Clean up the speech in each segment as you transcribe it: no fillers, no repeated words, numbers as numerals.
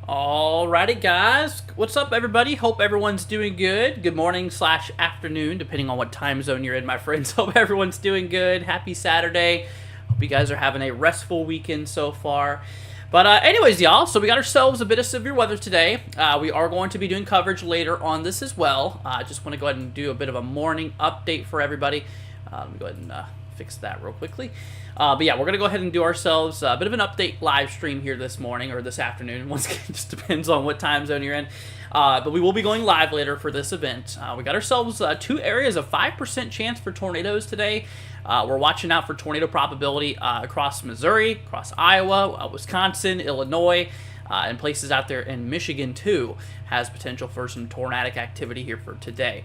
Alrighty guys, what's up everybody? Hope everyone's doing good. Good morning / afternoon, depending on what time zone you're in, my friends. Hope everyone's doing good. Happy Saturday. Hope you guys are having a restful weekend so far. But anyways, y'all, so we got ourselves a bit of severe weather today. We are going to be doing coverage later on this as well. I just want to go ahead and do a bit of a morning update for everybody. Let me go ahead and fix that real quickly. But yeah, we're going to go ahead and do ourselves a bit of an update live stream here this morning or this afternoon. Once again, it just depends on what time zone you're in. But we will be going live later for this event. We got ourselves 2 areas of 5% chance for tornadoes today. We're watching out for tornado probability across Missouri, across Iowa, Wisconsin, Illinois, and places out there in Michigan too has potential for some tornadic activity here for today.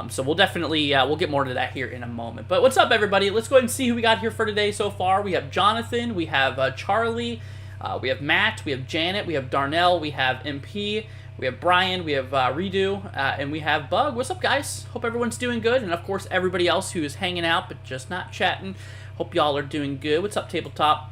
So we'll definitely, we'll get more into that here in a moment. But what's up, everybody? Let's go ahead and see who we got here for today so far. We have Jonathan, we have Charlie, we have Matt, we have Janet, we have Darnell, we have MP, we have Brian, we have Redo, and we have Bug. What's up, guys? Hope everyone's doing good. And, of course, everybody else who is hanging out but just not chatting. Hope y'all are doing good. What's up, Tabletop?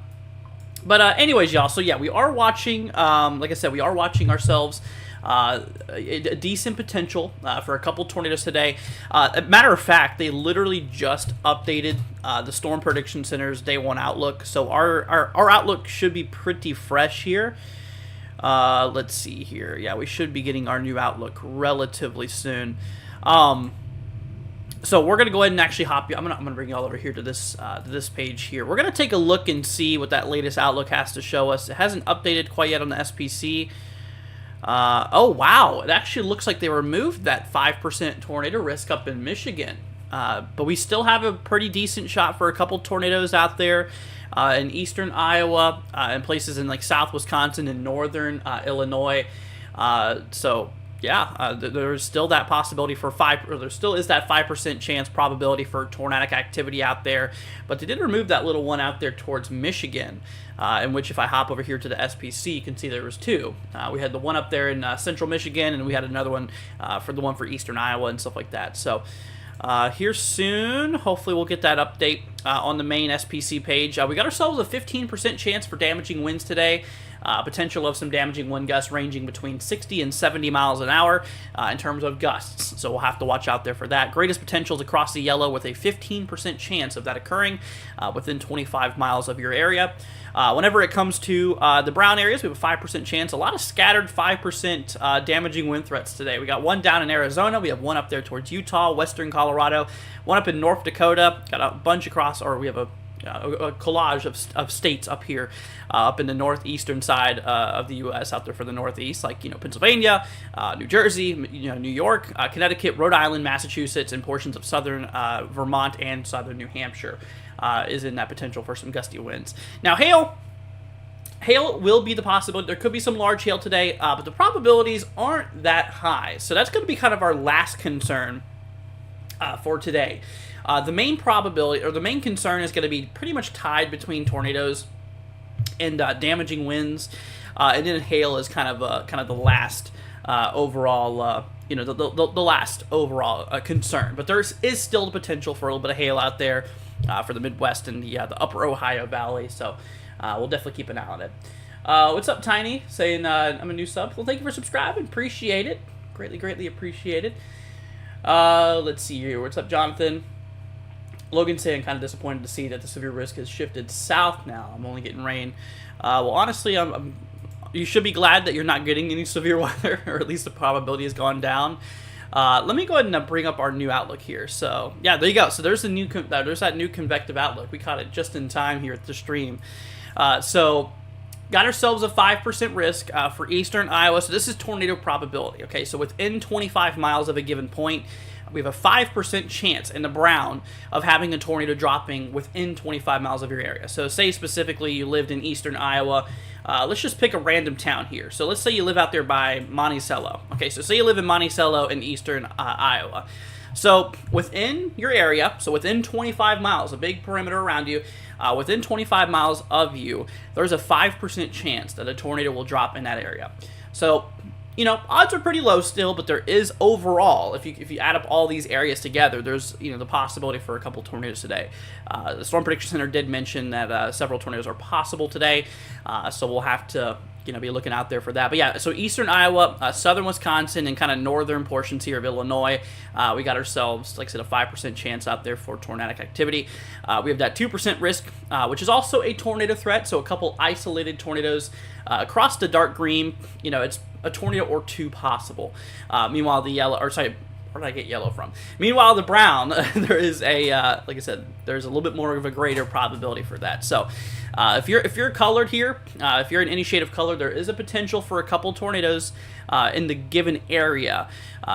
But anyways, y'all, so yeah, we are watching, like I said, we are watching ourselves a decent potential for a couple tornadoes today. Matter of fact, they literally just updated the Storm Prediction Center's Day 1 outlook, so our outlook should be pretty fresh here. Let's see here. Yeah, we should be getting our new outlook relatively soon. So we're gonna go ahead and actually hop you. I'm gonna bring you all over here to this page here. We're gonna take a look and see what that latest outlook has to show us. It hasn't updated quite yet on the SPC. Oh wow, it actually looks like they removed that 5% tornado risk up in Michigan. But we still have a pretty decent shot for a couple tornadoes out there in eastern Iowa and places in like south Wisconsin and northern Illinois. So yeah, there's still that possibility for there still is that 5% chance probability for tornadic activity out there. But they did remove that little one out there towards Michigan, in which if I hop over here to the SPC, you can see there was 2. We had the one up there in central Michigan, and we had another one for eastern Iowa and stuff like that. So here soon, hopefully we'll get that update on the main SPC page. We got ourselves a 15% chance for damaging winds today. Potential of some damaging wind gusts ranging between 60 and 70 miles an hour in terms of gusts. So we'll have to watch out there for that. Greatest potentials across the yellow with a 15% chance of that occurring within 25 miles of your area. Whenever it comes to the brown areas, we have a 5% chance. A lot of scattered 5% damaging wind threats today. We got one down in Arizona. We have one up there towards Utah, western Colorado. One up in North Dakota. Got a bunch across, or we have a collage of states up here, up in the northeastern side of the U.S. out there for the northeast, like Pennsylvania, New Jersey, New York, Connecticut, Rhode Island, Massachusetts, and portions of southern Vermont and southern New Hampshire is in that potential for some gusty winds. Now hail. hail will be the possibility. There could be some large hail today, but the probabilities aren't that high. So that's going to be kind of our last concern for today. The main probability, or the main concern, is going to be pretty much tied between tornadoes and damaging winds, and then hail is kind of the last overall, the last overall concern. But there is still the potential for a little bit of hail out there for the Midwest and the upper Ohio Valley. So we'll definitely keep an eye on it. What's up, Tiny? Saying I'm a new sub. Well, thank you for subscribing. Appreciate it. Greatly appreciate it. Let's see here. What's up, Jonathan? Logan saying kind of disappointed to see that the severe risk has shifted south now. I'm only getting rain. Well, honestly, you should be glad that you're not getting any severe weather, or at least the probability has gone down. Let me go ahead and bring up our new outlook here. So yeah, there you go. So there's the new there's that new convective outlook. We caught it just in time here at the stream. So got ourselves a 5% risk for eastern Iowa. So this is tornado probability. Okay, so within 25 miles of a given point, we have a 5% chance in the brown of having a tornado dropping within 25 miles of your area. So say specifically you lived in eastern Iowa. Let's just pick a random town here. So let's say you live out there by Monticello. Okay, so say you live in Monticello in eastern Iowa. So within your area, so within 25 miles, a big perimeter around you, within 25 miles of you, there's a 5% chance that a tornado will drop in that area. So, odds are pretty low still, but there is overall, if you add up all these areas together, there's, the possibility for a couple tornadoes today. The Storm Prediction Center did mention that several tornadoes are possible today, so we'll have to, be looking out there for that. But yeah, so eastern Iowa, southern Wisconsin, and kind of northern portions here of Illinois, we got ourselves, like I said, a 5% chance out there for tornadic activity. We have that 2% risk, which is also a tornado threat, so a couple isolated tornadoes across the dark green. It's a tornado or two possible. Meanwhile, the yellow, or sorry, where did I get yellow from? Meanwhile, the brown, there is a, like I said, there's a little bit more of a greater probability for that. So, if you're colored here, if you're in any shade of color, there is a potential for a couple tornadoes in the given area.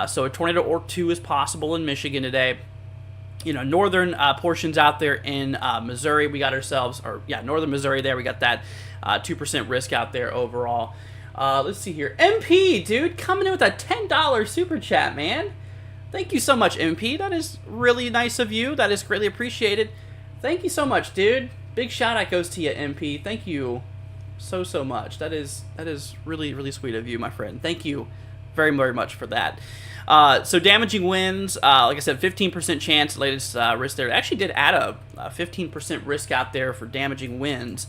So a tornado or two is possible in Michigan today. Northern portions out there in Missouri, we got ourselves, northern Missouri there, we got that 2% risk out there overall. Let's see here. MP, dude, coming in with a $10 super chat, man. Thank you so much, MP. That is really nice of you. That is greatly appreciated. Thank you so much, dude. Big shout out goes to you, MP. Thank you so much. That is really sweet of you, my friend. Thank you very much for that. So damaging winds, like I said, 15% chance, latest risk there. It actually did add a 15% risk out there for damaging winds.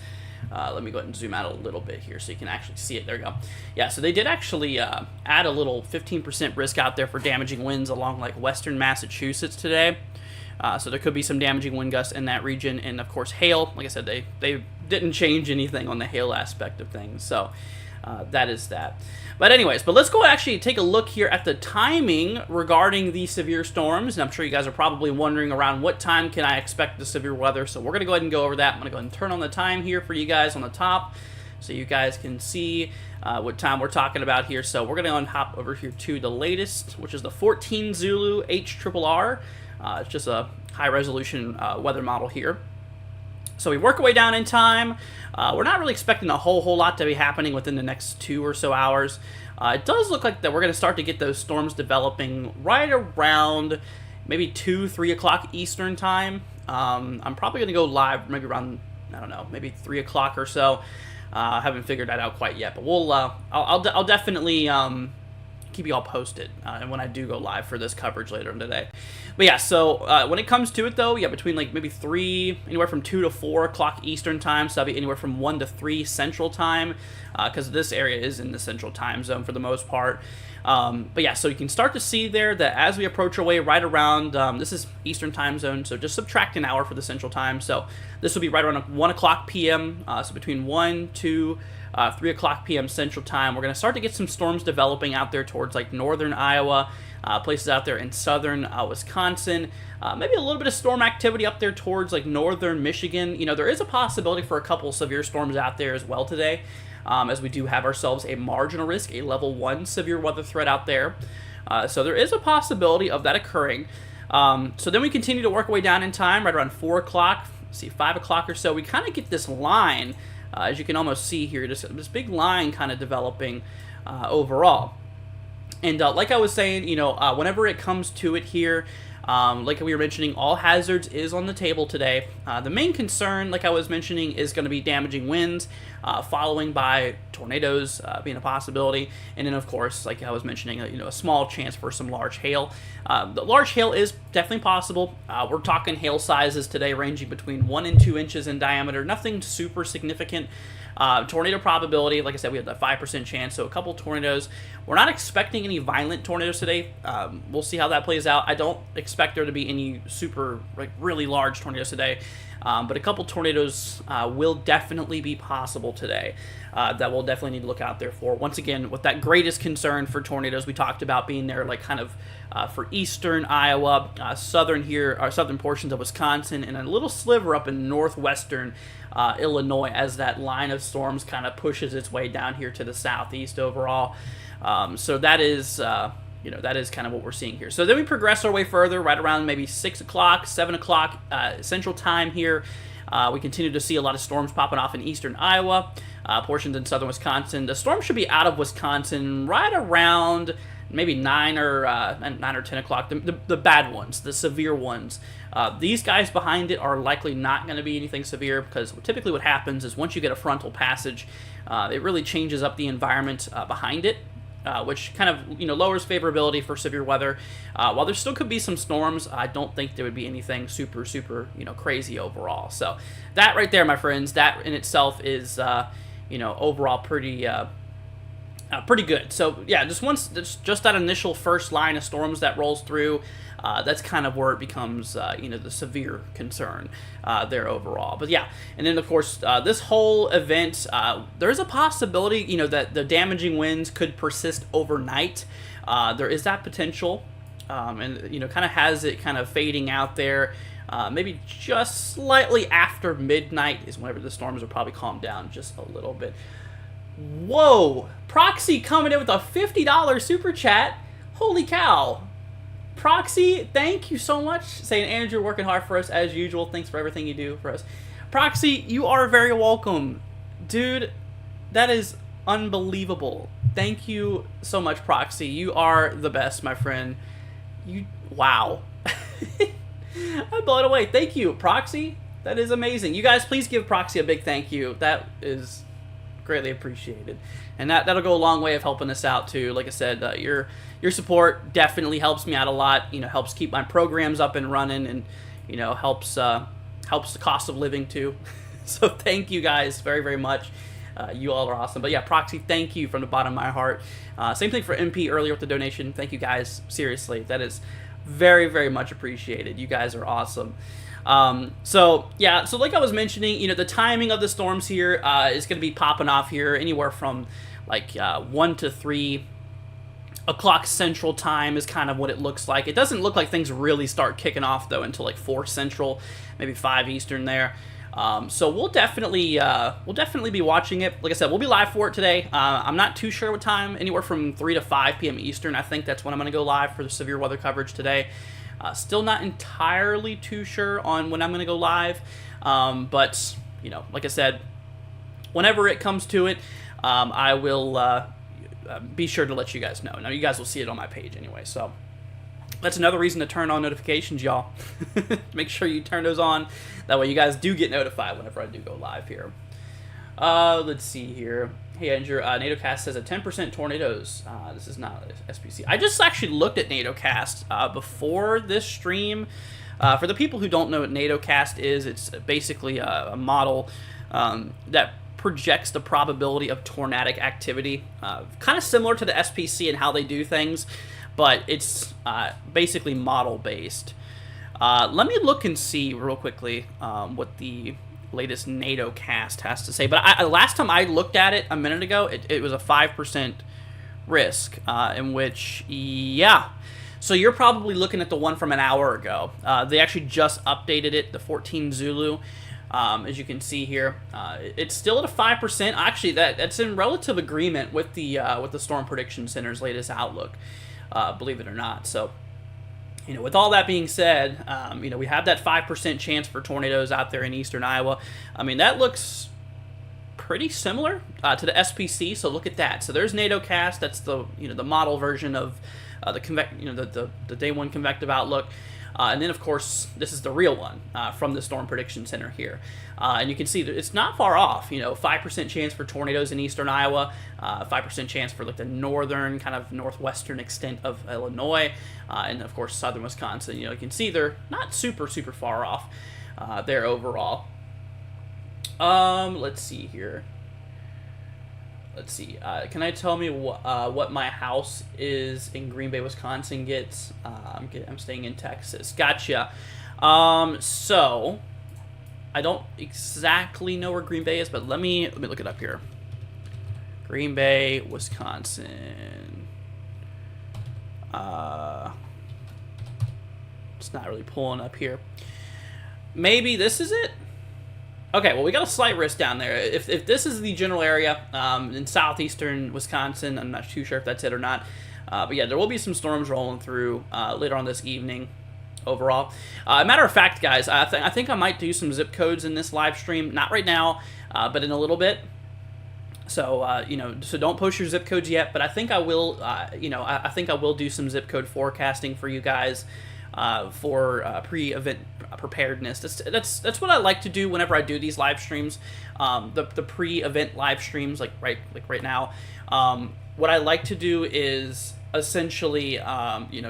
Let me go ahead and zoom out a little bit here so you can actually see it. There we go. Yeah, so they did actually add a little 15% risk out there for damaging winds along like western Massachusetts today. So there could be some damaging wind gusts in that region, and of course hail. Like I said, they didn't change anything on the hail aspect of things, so that is that. But anyways, let's go actually take a look here at the timing regarding the severe storms, and I'm sure you guys are probably wondering around what time can I expect the severe weather, so we're going to go ahead and go over that. I'm going to go ahead and turn on the time here for you guys on the top so you guys can see what time we're talking about here. So we're going to go and hop over here to the latest, which is the 14 Zulu HRRR. It's just a high-resolution weather model here. So we work our way down in time. We're not really expecting a whole lot to be happening within the next 2 or so hours. It does look like that we're going to start to get those storms developing right around maybe 2-3 o'clock Eastern time. I'm probably going to go live maybe around, I don't know, maybe 3 o'clock or so. I haven't figured that out quite yet, but we'll I'll definitely keep you all posted when I do go live for this coverage later in the day. But yeah, so when it comes to it though, yeah, between like maybe anywhere from 2 to 4 o'clock Eastern time, so that'll be anywhere from 1 to 3 Central time, because this area is in the Central time zone for the most part. But yeah, so you can start to see there that as we approach our way right around, this is Eastern time zone, so just subtract an hour for the Central time. So this will be right around 1 o'clock p.m., so between 1 to 3 o'clock p.m. Central time. We're going to start to get some storms developing out there towards like northern Iowa, places out there in southern Wisconsin, maybe a little bit of storm activity up there towards like northern Michigan. There is a possibility for a couple severe storms out there as well today, as we do have ourselves a marginal risk, a level 1 severe weather threat out there. So there is a possibility of that occurring. So then we continue to work our way down in time right around 4 o'clock, see 5 o'clock or so. We kind of get this line As you can almost see here, just this big line kind of developing overall. And like I was saying, whenever it comes to it here, like we were mentioning, all hazards is on the table today. The main concern, like I was mentioning, is going to be damaging winds, following by tornadoes being a possibility. And then, of course, like I was mentioning, a small chance for some large hail. The large hail is definitely possible. We're talking hail sizes today ranging between 1 and 2 inches in diameter. Nothing super significant. Tornado probability, like I said, we have that 5% chance, so a couple tornadoes. We're not expecting any violent tornadoes today. We'll see how that plays out. I don't expect there to be any super, really large tornadoes today, but a couple tornadoes will definitely be possible today. That we'll definitely need to look out there for. Once again, with that greatest concern for tornadoes we talked about being there, for eastern Iowa, southern portions of Wisconsin, and a little sliver up in northwestern Illinois, as that line of storms kind of pushes its way down here to the southeast overall. So that is, that is kind of what we're seeing here. So then we progress our way further, right around maybe 6 o'clock, 7 o'clock Central Time here. We continue to see a lot of storms popping off in eastern Iowa, portions in southern Wisconsin. The storm should be out of Wisconsin right around maybe 9 or 10 o'clock. The bad ones, the severe ones. These guys behind it are likely not going to be anything severe, because typically what happens is once you get a frontal passage, it really changes up the environment behind it, which kind of lowers favorability for severe weather. While there still could be some storms, I don't think there would be anything super crazy overall. So that right there, my friends, that in itself is overall pretty good. So yeah, just that initial first line of storms that rolls through, that's kind of where it becomes the severe concern there overall. But yeah, and then of course this whole event, there's a possibility that the damaging winds could persist overnight. There is that potential, and kind of has it kind of fading out there. Maybe just slightly after midnight is whenever the storms will probably calm down just a little bit. Whoa! Proxy coming in with a $50 super chat. Holy cow. Proxy, thank you so much. Saying, Andrew, working hard for us as usual. Thanks for everything you do for us. Proxy, you are very welcome. Dude, that is unbelievable. Thank you so much, Proxy. You are the best, my friend. Wow. I'm blown away. Thank you, Proxy. That is amazing. You guys, please give Proxy a big thank you. That is greatly appreciated, and that'll go a long way of helping us out too. Like I said, your support definitely helps me out a lot. Helps keep my programs up and running, and helps the cost of living too. So thank you guys very much. You all are awesome. But yeah, Proxy, thank you from the bottom of my heart. Same thing for MP earlier with the donation. Thank you guys. Seriously, that is very much appreciated. You guys are awesome. So like I was mentioning, the timing of the storms here is going to be popping off here anywhere from 1 to 3 o'clock Central Time is kind of what it looks like. It doesn't look like things really start kicking off though until 4 Central, maybe 5 Eastern there. So we'll definitely be watching it. Like I said, we'll be live for it today. I'm not too sure what time, anywhere from 3 to 5 p.m. Eastern. I think that's when I'm going to go live for the severe weather coverage today. Still not entirely too sure on when I'm going to go live, but like I said, whenever it comes to it, I will be sure to let you guys know. Now you guys will see it on my page anyway, so that's another reason to turn on notifications, y'all. Make sure you turn those on. That way you guys do get notified whenever I do go live here. Let's see here. Hey, Andrew, NATOcast says a 10% tornadoes. This is not SPC. I just actually looked at NATOcast before this stream. For the people who don't know what NATOcast is, it's basically a model that projects the probability of tornadic activity. Kind of similar to the SPC and how they do things, but it's basically model-based. Let me look and see real quickly what the latest NATOcast has to say. But last time I looked at it a minute ago, it was a 5% risk, in which, yeah. So you're probably looking at the one from an hour ago. They actually just updated it, the 14 Zulu. As you can see here, it's still at a 5%. Actually, that's in relative agreement with the Storm Prediction Center's latest outlook, believe it or not. So, with all that being said, we have that 5% chance for tornadoes out there in eastern Iowa. I mean, that looks pretty similar to the SPC. So look at that. So there's NATOcast. That's the the model version of the day one convective outlook. And then, of course, this is the real one from the Storm Prediction Center here. And you can see that it's not far off. 5% chance for tornadoes in eastern Iowa, 5% chance for like the northern, kind of northwestern extent of Illinois, and, of course, southern Wisconsin. You can see they're not super far off there overall. Let's see here. Let's see. Can I tell me what my house is in Green Bay, Wisconsin gets? I'm staying in Texas. Gotcha. So I don't exactly know where Green Bay is, but let me look it up here. Green Bay, Wisconsin. It's not really pulling up here. Maybe this is it. Okay, well, we got a slight risk down there. If this is the general area in southeastern Wisconsin, I'm not too sure if that's it or not. But yeah, there will be some storms rolling through later on this evening overall. Matter of fact, guys, I think I might do some zip codes in this live stream. Not right now, but in a little bit. So, so don't post your zip codes yet. But I think I will, I think I will do some zip code forecasting for you guys for pre-event preparedness. That's what I like to do whenever I do these live streams, the pre-event live streams, like right now. What I like to do is essentially,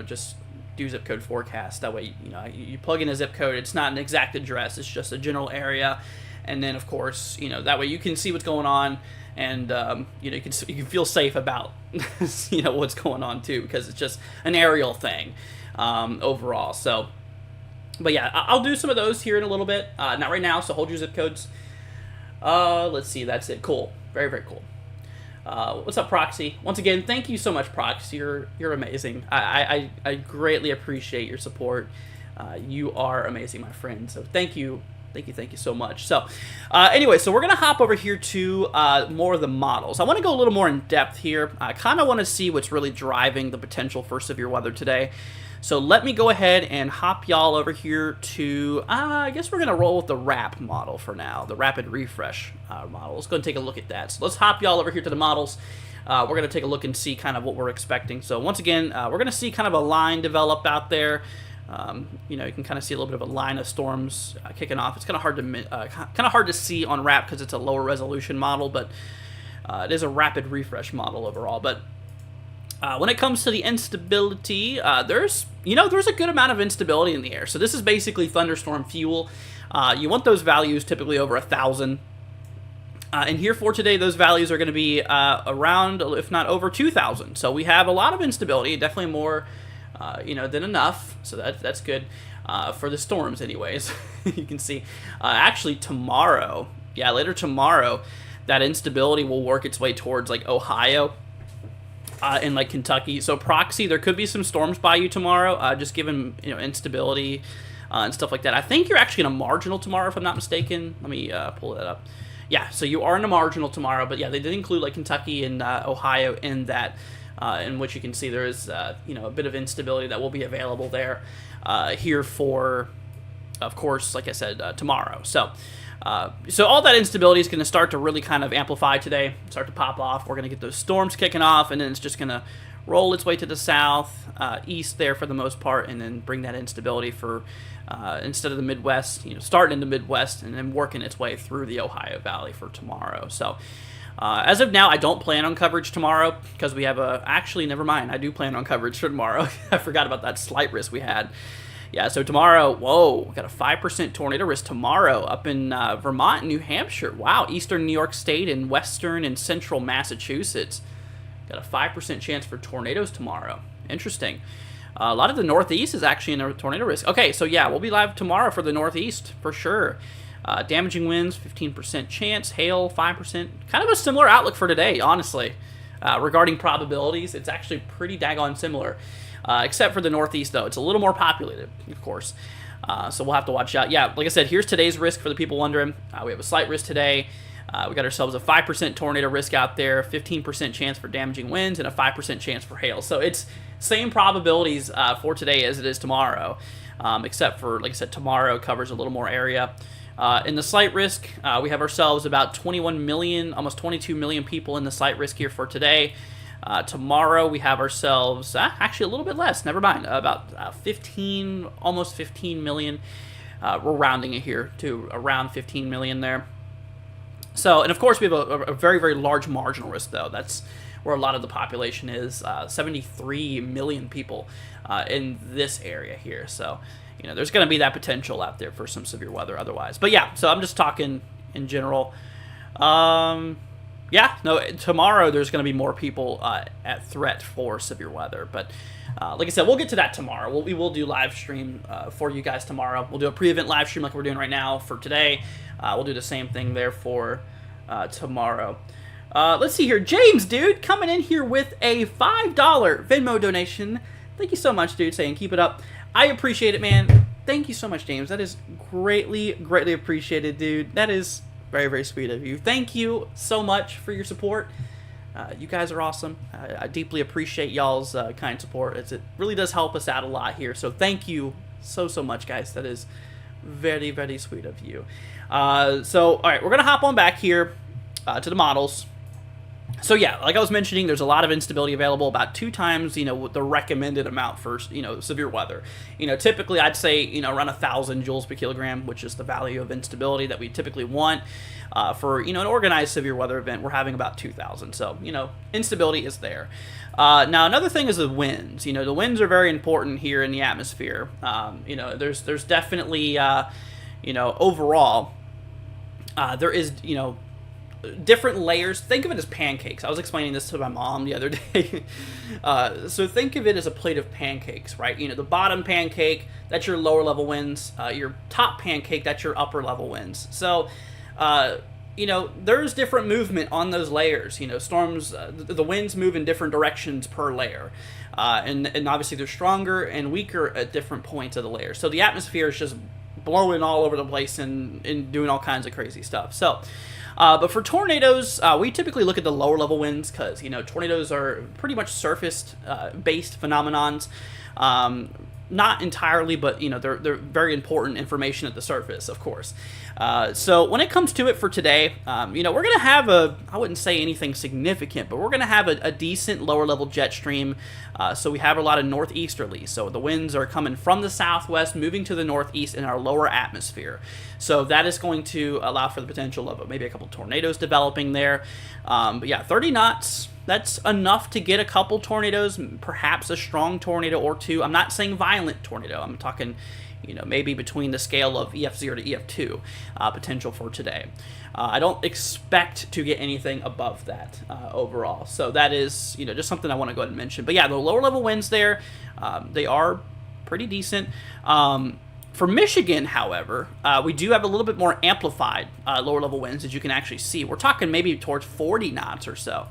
just do zip code forecast. That way, you plug in a zip code. It's not an exact address. It's just a general area, and then of course, that way you can see what's going on, and you can feel safe about what's going on too, because it's just an aerial thing. Overall. So, but yeah, I'll do some of those here in a little bit. Not right now, so hold your zip codes. Let's see, that's it. Cool. Very cool. What's up, Proxy? Once again, thank you so much, Proxy. You're amazing. I greatly appreciate your support. You are amazing, my friend. So thank you so much. So anyway, so we're going to hop over here to more of the models. I want to go a little more in depth here. I kind of want to see what's really driving the potential for severe weather today. So let me go ahead and hop y'all over here to, I guess we're going to roll with the RAP model for now, the Rapid Refresh model. Let's go and take a look at that. So let's hop y'all over here to the models. We're going to take a look and see kind of what we're expecting. So once again, we're going to see kind of a line develop out there. You can kind of see a little bit of a line of storms kicking off. It's kind of hard to see on RAP because it's a lower resolution model, but it is a Rapid Refresh model overall. But when it comes to the instability, there's a good amount of instability in the air. So this is basically thunderstorm fuel. You want those values typically over 1,000. And here for today, those values are going to be around, if not over 2,000. So we have a lot of instability, definitely more, than enough. So that's good for the storms, anyways. You can see, actually tomorrow, later tomorrow, that instability will work its way towards like Ohio. In like Kentucky. So Proxy, there could be some storms by you tomorrow, just given instability and stuff like that. I think you're actually in a marginal tomorrow, if I'm not mistaken. Let me pull that up. Yeah, so you are in a marginal tomorrow, but yeah, they did include like Kentucky and Ohio in that, in which you can see there is a bit of instability that will be available there here for, of course, like I said, tomorrow. So all that instability is going to start to really kind of amplify today, start to pop off. We're going to get those storms kicking off, and then it's just going to roll its way to the south, east there for the most part, and then bring that instability for, instead of the Midwest, starting in the Midwest and then working its way through the Ohio Valley for tomorrow. So as of now, I don't plan on coverage tomorrow because we have actually, never mind, I do plan on coverage for tomorrow. I forgot about that slight risk we had. Yeah, so tomorrow, we got a 5% tornado risk tomorrow up in Vermont and New Hampshire. Wow, eastern New York State and western and central Massachusetts. Got a 5% chance for tornadoes tomorrow. Interesting. A lot of the Northeast is actually in a tornado risk. Okay, so yeah, we'll be live tomorrow for the Northeast, for sure. Damaging winds, 15% chance. Hail, 5%. Kind of a similar outlook for today, honestly. Regarding probabilities, it's actually pretty daggone similar. Except for the Northeast, though. It's a little more populated, of course. So we'll have to watch out. Yeah, like I said, here's today's risk for the people wondering. We have a slight risk today. We got ourselves a 5% tornado risk out there, 15% chance for damaging winds, and a 5% chance for hail. So it's same probabilities for today as it is tomorrow. Except for, like I said, tomorrow covers a little more area. In the slight risk, we have ourselves about 21 million, almost 22 million people in the slight risk here for today. Tomorrow we have ourselves, actually a little bit less, never mind, about 15, almost 15 million. We're rounding it here to around 15 million there. So, and of course we have a very, very large marginal risk though. That's where a lot of the population is, 73 million people in this area here. So, you know, there's going to be that potential out there for some severe weather otherwise. But yeah, so I'm just talking in general. Yeah, no, tomorrow there's going to be more people at threat for severe weather. But like I said, we'll get to that tomorrow. We will do live stream for you guys tomorrow. We'll do a pre-event live stream like we're doing right now for today. We'll do the same thing there for tomorrow. Let's see here. James, dude, coming in here with a $5 Venmo donation. Thank you so much, dude, saying keep it up. I appreciate it, man. Thank you so much, James. That is greatly, greatly appreciated, dude. That is very, very sweet of you. Thank you so much for your support. You guys are awesome. I deeply appreciate y'all's kind support. It really does help us out a lot here. So thank you so much, guys. That is very, very sweet of you. So, all right, we're going to hop on back here to the models. So yeah, like I was mentioning, there's a lot of instability available, about 2 times, you know, the recommended amount for, you know, severe weather. You know, typically I'd say, you know, around 1,000 joules per kilogram, which is the value of instability that we typically want. For, you know, an organized severe weather event, we're having about 2,000. So, you know, instability is there. Now, another thing is the winds. You know, the winds are very important here in the atmosphere. You know, there's definitely, you know, overall, there is, you know, different layers. Think of it as pancakes. I was explaining this to my mom the other day. So think of it as a plate of pancakes, right? You know, the bottom pancake, that's your lower level winds. Your top pancake, that's your upper level winds. So, you know, there's different movement on those layers. You know, storms, the winds move in different directions per layer. And obviously they're stronger and weaker at different points of the layer. So the atmosphere is just blowing all over the place and doing all kinds of crazy stuff. So, but for tornadoes, we typically look at the lower level winds because, you know, tornadoes are pretty much surface-based phenomenons. Not entirely, but, you know, they're very important information at the surface, of course. So when it comes to it for today, you know, we're going to have I wouldn't say anything significant, but we're going to have a decent lower level jet stream. So we have a lot of northeasterlies. So the winds are coming from the southwest, moving to the northeast in our lower atmosphere. So that is going to allow for the potential of maybe a couple tornadoes developing there. But yeah, 30 knots. That's enough to get a couple tornadoes, perhaps a strong tornado or two. I'm not saying violent tornado. I'm talking, you know, maybe between the scale of EF0 to EF2 potential for today. I don't expect to get anything above that overall. So that is, you know, just something I want to go ahead and mention. But yeah, the lower level winds there, they are pretty decent. For Michigan, however, we do have a little bit more amplified lower level winds, as you can actually see. We're talking maybe towards 40 knots or so.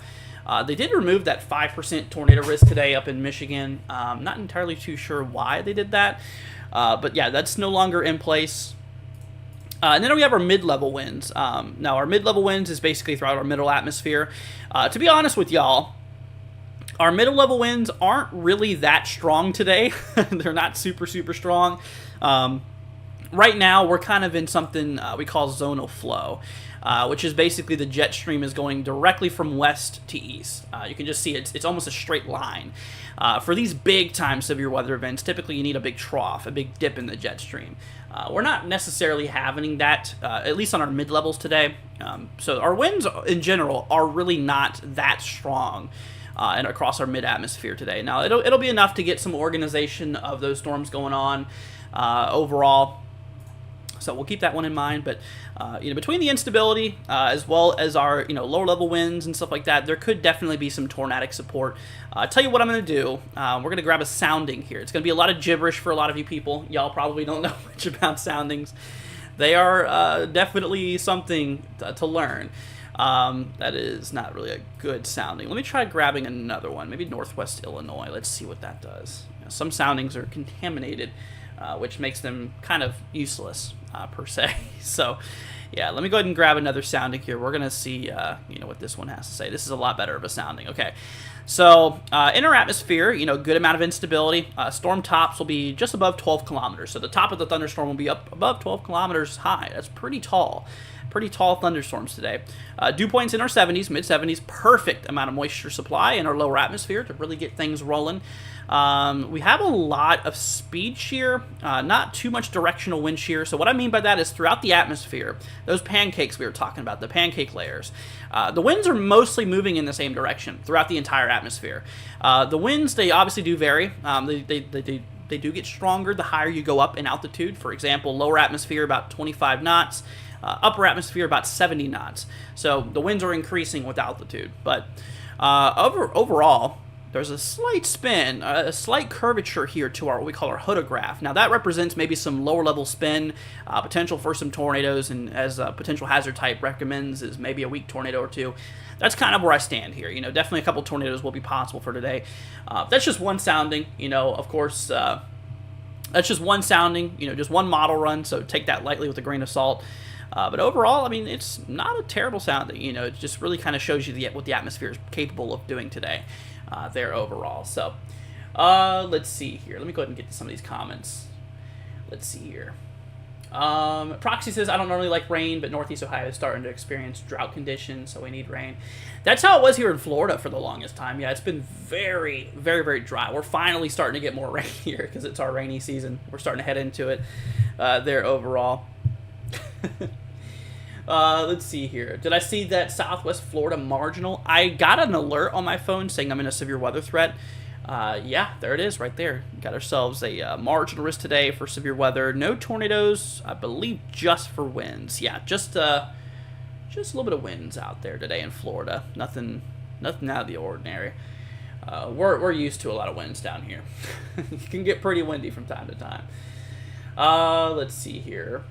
They did remove that 5% tornado risk today up in Michigan. Not entirely too sure why they did that. But yeah, that's no longer in place. And then we have our mid-level winds. Now, our mid-level winds is basically throughout our middle atmosphere. To be honest with y'all, our middle-level winds aren't really that strong today. They're not super, super strong. Right now, we're kind of in something we call zonal flow. Which is basically the jet stream is going directly from west to east. You can just see it's almost a straight line. For these big time severe weather events, typically you need a big trough, a big dip in the jet stream. We're not necessarily having that, at least on our mid-levels today. So our winds in general are really not that strong and across our mid-atmosphere today. Now, it'll be enough to get some organization of those storms going on overall. So we'll keep that one in mind, but you know, between the instability as well as our, you know, lower level winds and stuff like that, there could definitely be some tornadic support. I'll tell you what I'm going to do. We're going to grab a sounding here. It's going to be a lot of gibberish for a lot of you people. Y'all probably don't know much about soundings. They are definitely something to learn. That is not really a good sounding. Let me try grabbing another one, maybe Northwest Illinois. Let's see what that does. You know, some soundings are contaminated, which makes them kind of useless per se. So Yeah, let me go ahead and grab another sounding here. We're going to see, what this one has to say. This is a lot better of a sounding. Okay. So, inner atmosphere, good amount of instability. Storm tops will be just above 12 kilometers. So the top of the thunderstorm will be up above 12 kilometers high. That's pretty tall. Pretty tall thunderstorms today. Dew points in our 70s, mid-70s. Perfect amount of moisture supply in our lower atmosphere to really get things rolling. We have a lot of speed shear, not too much directional wind shear. So what I mean by that is throughout the atmosphere, those pancakes we were talking about, the pancake layers, the winds are mostly moving in the same direction throughout the entire atmosphere. The winds, they obviously do vary. They do get stronger the higher you go up in altitude. For example, lower atmosphere about 25 knots, upper atmosphere about 70 knots. So the winds are increasing with altitude. But overall, there's a slight spin, a slight curvature here to our what we call our hodograph. Now that represents maybe some lower level spin, potential for some tornadoes, and as a potential hazard type recommends is maybe a weak tornado or two. That's kind of where I stand here. Definitely a couple tornadoes will be possible for today. That's just one sounding. Of course, that's just one sounding. Just one model run. So take that lightly with a grain of salt. But overall, I mean, it's not a terrible sounding. It just really kind of shows you what the atmosphere is capable of doing today. There overall. So, let's see here. Let me go ahead and get to some of these comments. Let's see here. Proxy says, I don't normally like rain, but Northeast Ohio is starting to experience drought conditions, so we need rain. That's how it was here in Florida for the longest time. Yeah, it's been very, very, very dry. We're finally starting to get more rain here because it's our rainy season. We're starting to head into it there overall. Let's see here. Did I see that Southwest Florida marginal? I got an alert on my phone saying I'm in a severe weather threat. Yeah, there it is right there. Got ourselves a marginal risk today for severe weather. No tornadoes, I believe, just for winds. Yeah, just a little bit of winds out there today in Florida. Nothing out of the ordinary. We're used to a lot of winds down here. It can get pretty windy from time to time. Let's see here.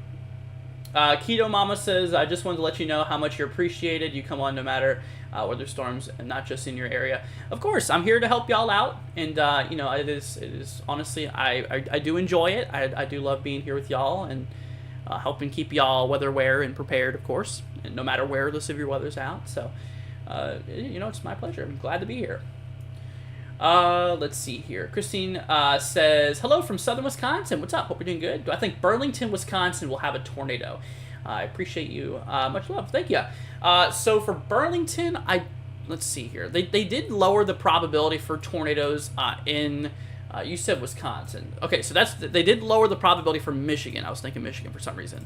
Keto Mama says, I just wanted to let you know how much you're appreciated. You come on no matter weather storms and not just in your area. Of course, I'm here to help y'all out. And, it is honestly, I do enjoy it. I do love being here with y'all and helping keep y'all weather aware and prepared, of course, and no matter where the severe weather's out. So, it's my pleasure. I'm glad to be here. Let's see here. Christine says, hello from southern Wisconsin. What's up? Hope you're doing good. I think Burlington, Wisconsin will have a tornado. I appreciate you. Much love. Thank you. So for Burlington, let's see here. They did lower the probability for tornadoes in you said Wisconsin. Okay, so they did lower the probability for Michigan. I was thinking Michigan for some reason.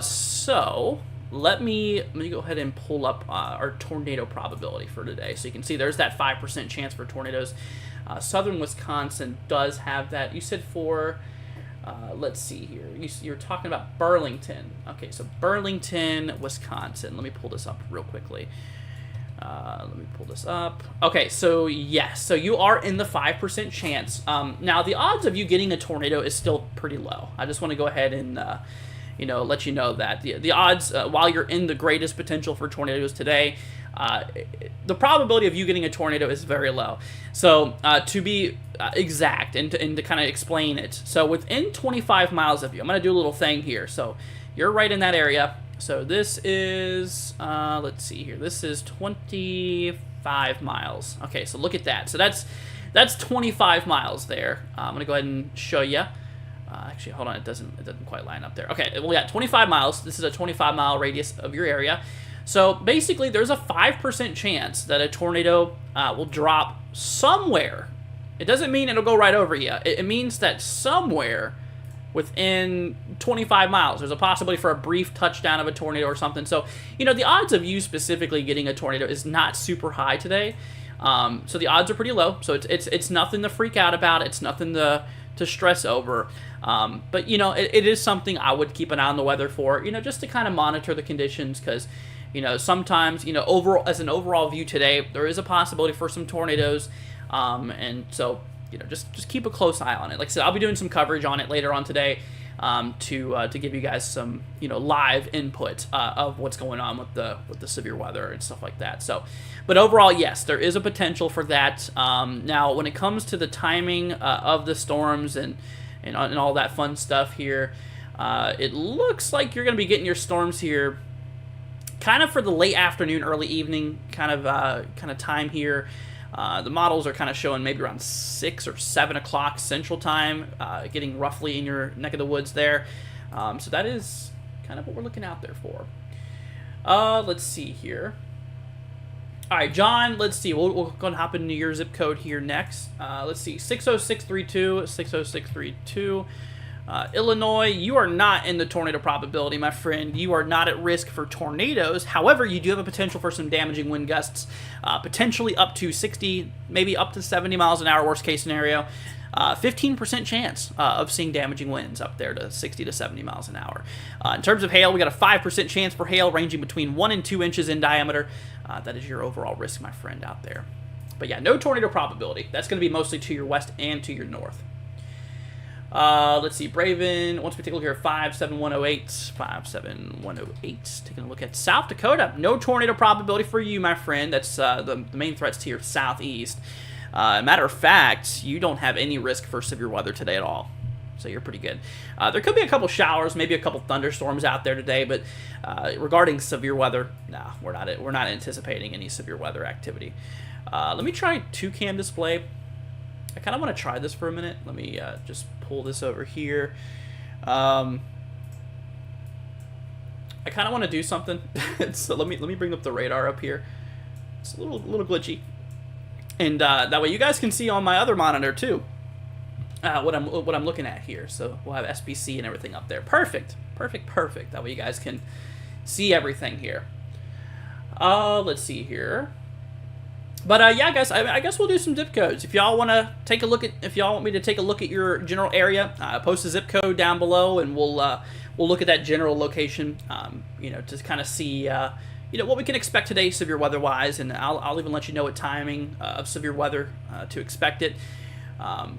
So let me go ahead and pull up our tornado probability for today. So you can see there's that 5% chance for tornadoes. Southern Wisconsin does have that. You said for, let's see here. You're talking about Burlington. Okay, so Burlington, Wisconsin. Let me pull this up real quickly. Let me pull this up. Okay, so yes, so you are in the 5% chance. Now, the odds of you getting a tornado is still pretty low. I just want to go ahead and let you know that the odds, while you're in the greatest potential for tornadoes today, the probability of you getting a tornado is very low. So to be exact and to kind of explain it, so within 25 miles of you, I'm going to do a little thing here. So you're right in that area. So this is, let's see here, this is 25 miles. Okay, so look at that. So that's 25 miles there. I'm going to go ahead and show you. Actually, hold on, it doesn't quite line up there. Okay, well, yeah, 25 miles. This is a 25-mile radius of your area. So basically, there's a 5% chance that a tornado will drop somewhere. It doesn't mean it'll go right over you. It means that somewhere within 25 miles, there's a possibility for a brief touchdown of a tornado or something. So, the odds of you specifically getting a tornado is not super high today. So the odds are pretty low. So it's nothing to freak out about. It's nothing to stress over. But, it is something I would keep an eye on the weather for, just to kind of monitor the conditions because, sometimes, overall, as an overall view today, there is a possibility for some tornadoes. And so, just keep a close eye on it. Like I said, I'll be doing some coverage on it later on today to give you guys some, live input of what's going on with the severe weather and stuff like that. So, but overall, yes, there is a potential for that. Now, when it comes to the timing of the storms and all that fun stuff here, It looks like you're going to be getting your storms here kind of for the late afternoon, early evening kind of time here. The models are kind of showing maybe around 6 or 7 o'clock Central Time, getting roughly in your neck of the woods there. So that is kind of what we're looking out there for. Let's see here. All right, John, let's see. We'll go and hop into your zip code here next. Let's see, 60632, 60632. Illinois, you are not in the tornado probability, my friend. You are not at risk for tornadoes. However, you do have a potential for some damaging wind gusts, potentially up to 60, maybe up to 70 miles an hour, worst case scenario. 15% chance of seeing damaging winds up there to 60 to 70 miles an hour. In terms of hail, we got a 5% chance for hail ranging between 1 and 2 inches in diameter. That is your overall risk, my friend, out there. But yeah, no tornado probability. That's going to be mostly to your west and to your north. Let's see, Braven, once we take a look here, 57108, 57108, taking a look at South Dakota. No tornado probability for you, my friend. That's the main threats to your southeast. Matter of fact, you don't have any risk for severe weather today at all. So you're pretty good. There could be a couple showers, maybe a couple thunderstorms out there today, but regarding severe weather, no, we're not anticipating any severe weather activity. Let me try 2-cam display. I kind of want to try this for a minute. Let me just pull this over here. I kind of want to do something. So let me bring up the radar up here. It's a little glitchy, and that way you guys can see on my other monitor too what I'm looking at here. So we'll have SBC and everything up there. Perfect. That way you guys can see everything here. Let's see here. But yeah, guys, I guess we'll do some zip codes. If y'all want to take a look at, if y'all want me to take a look at your general area, post a zip code down below, and we'll look at that general location. To kind of see, what we can expect today, severe weather-wise, and I'll even let you know what timing of severe weather to expect it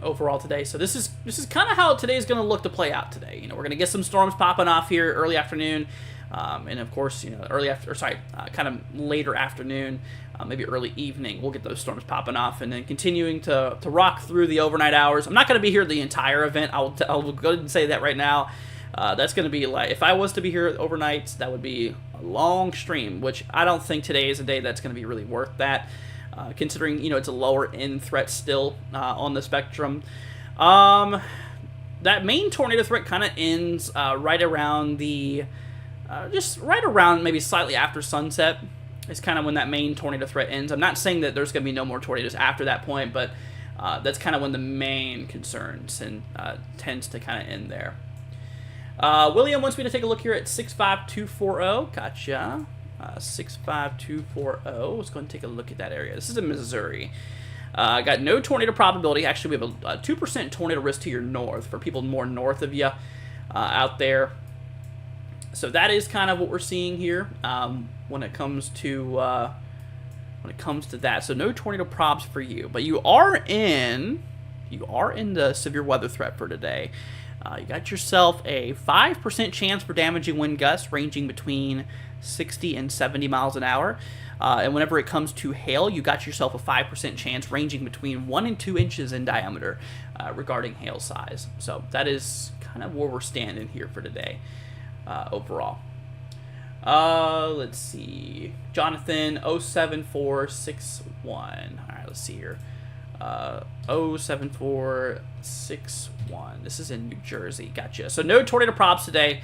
overall today. So this is kind of how today is going to look to play out today. We're going to get some storms popping off here early afternoon. And of course, kind of later afternoon, maybe early evening, we'll get those storms popping off, and then continuing to rock through the overnight hours. I'm not going to be here the entire event. I'll go ahead and say that right now. That's going to be like, if I was to be here overnight, that would be a long stream, which I don't think today is a day that's going to be really worth that, considering, it's a lower end threat still on the spectrum. That main tornado threat kind of ends right around the... just right around maybe slightly after sunset is kind of when that main tornado threat ends. I'm not saying that there's going to be no more tornadoes after that point, but that's kind of when the main concerns and tends to kind of end there. William wants me to take a look here at 65240. Gotcha. 65240. Let's go ahead and take a look at that area. This is in Missouri. Got no tornado probability. Actually, we have a 2% tornado risk to your north for people more north of you out there. So that is kind of what we're seeing here when it comes to that. So no tornado probs for you, but you are in the severe weather threat for today. You got yourself a 5% chance for damaging wind gusts ranging between 60 and 70 miles an hour. And whenever it comes to hail, you got yourself a 5% chance ranging between 1 and 2 inches in diameter regarding hail size. So that is kind of where we're standing here for today. Overall. Let's see. Jonathan 07461. Alright, let's see here. 07461. This is in New Jersey. Gotcha. So no tornado props today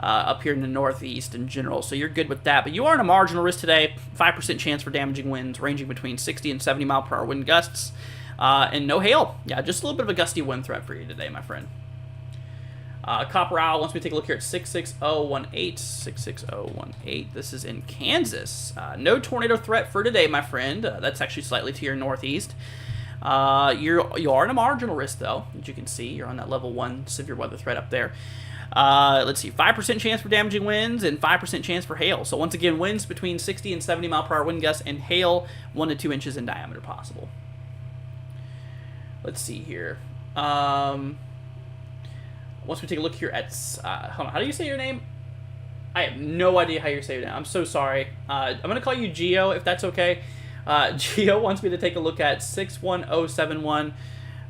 up here in the Northeast in general. So you're good with that. But you are in a marginal risk today. 5% chance for damaging winds ranging between 60 and 70 mile per hour wind gusts. And no hail. Yeah, just a little bit of a gusty wind threat for you today, my friend. Copper Owl wants me to take a look here at 66018. 66018. This is in Kansas. No tornado threat for today, my friend. That's actually slightly to your northeast. You are in a marginal risk, though. As you can see, you're on that level 1 severe weather threat up there. Let's see, 5% chance for damaging winds and 5% chance for hail. So once again, winds between 60 and 70 mile per hour wind gusts, and hail 1 to 2 inches in diameter possible. Let's see here. Once we take a look here at, hold on, how do you say your name? I have no idea how you say your name. I'm so sorry. I'm going to call you Geo, if that's okay. Geo wants me to take a look at 61071.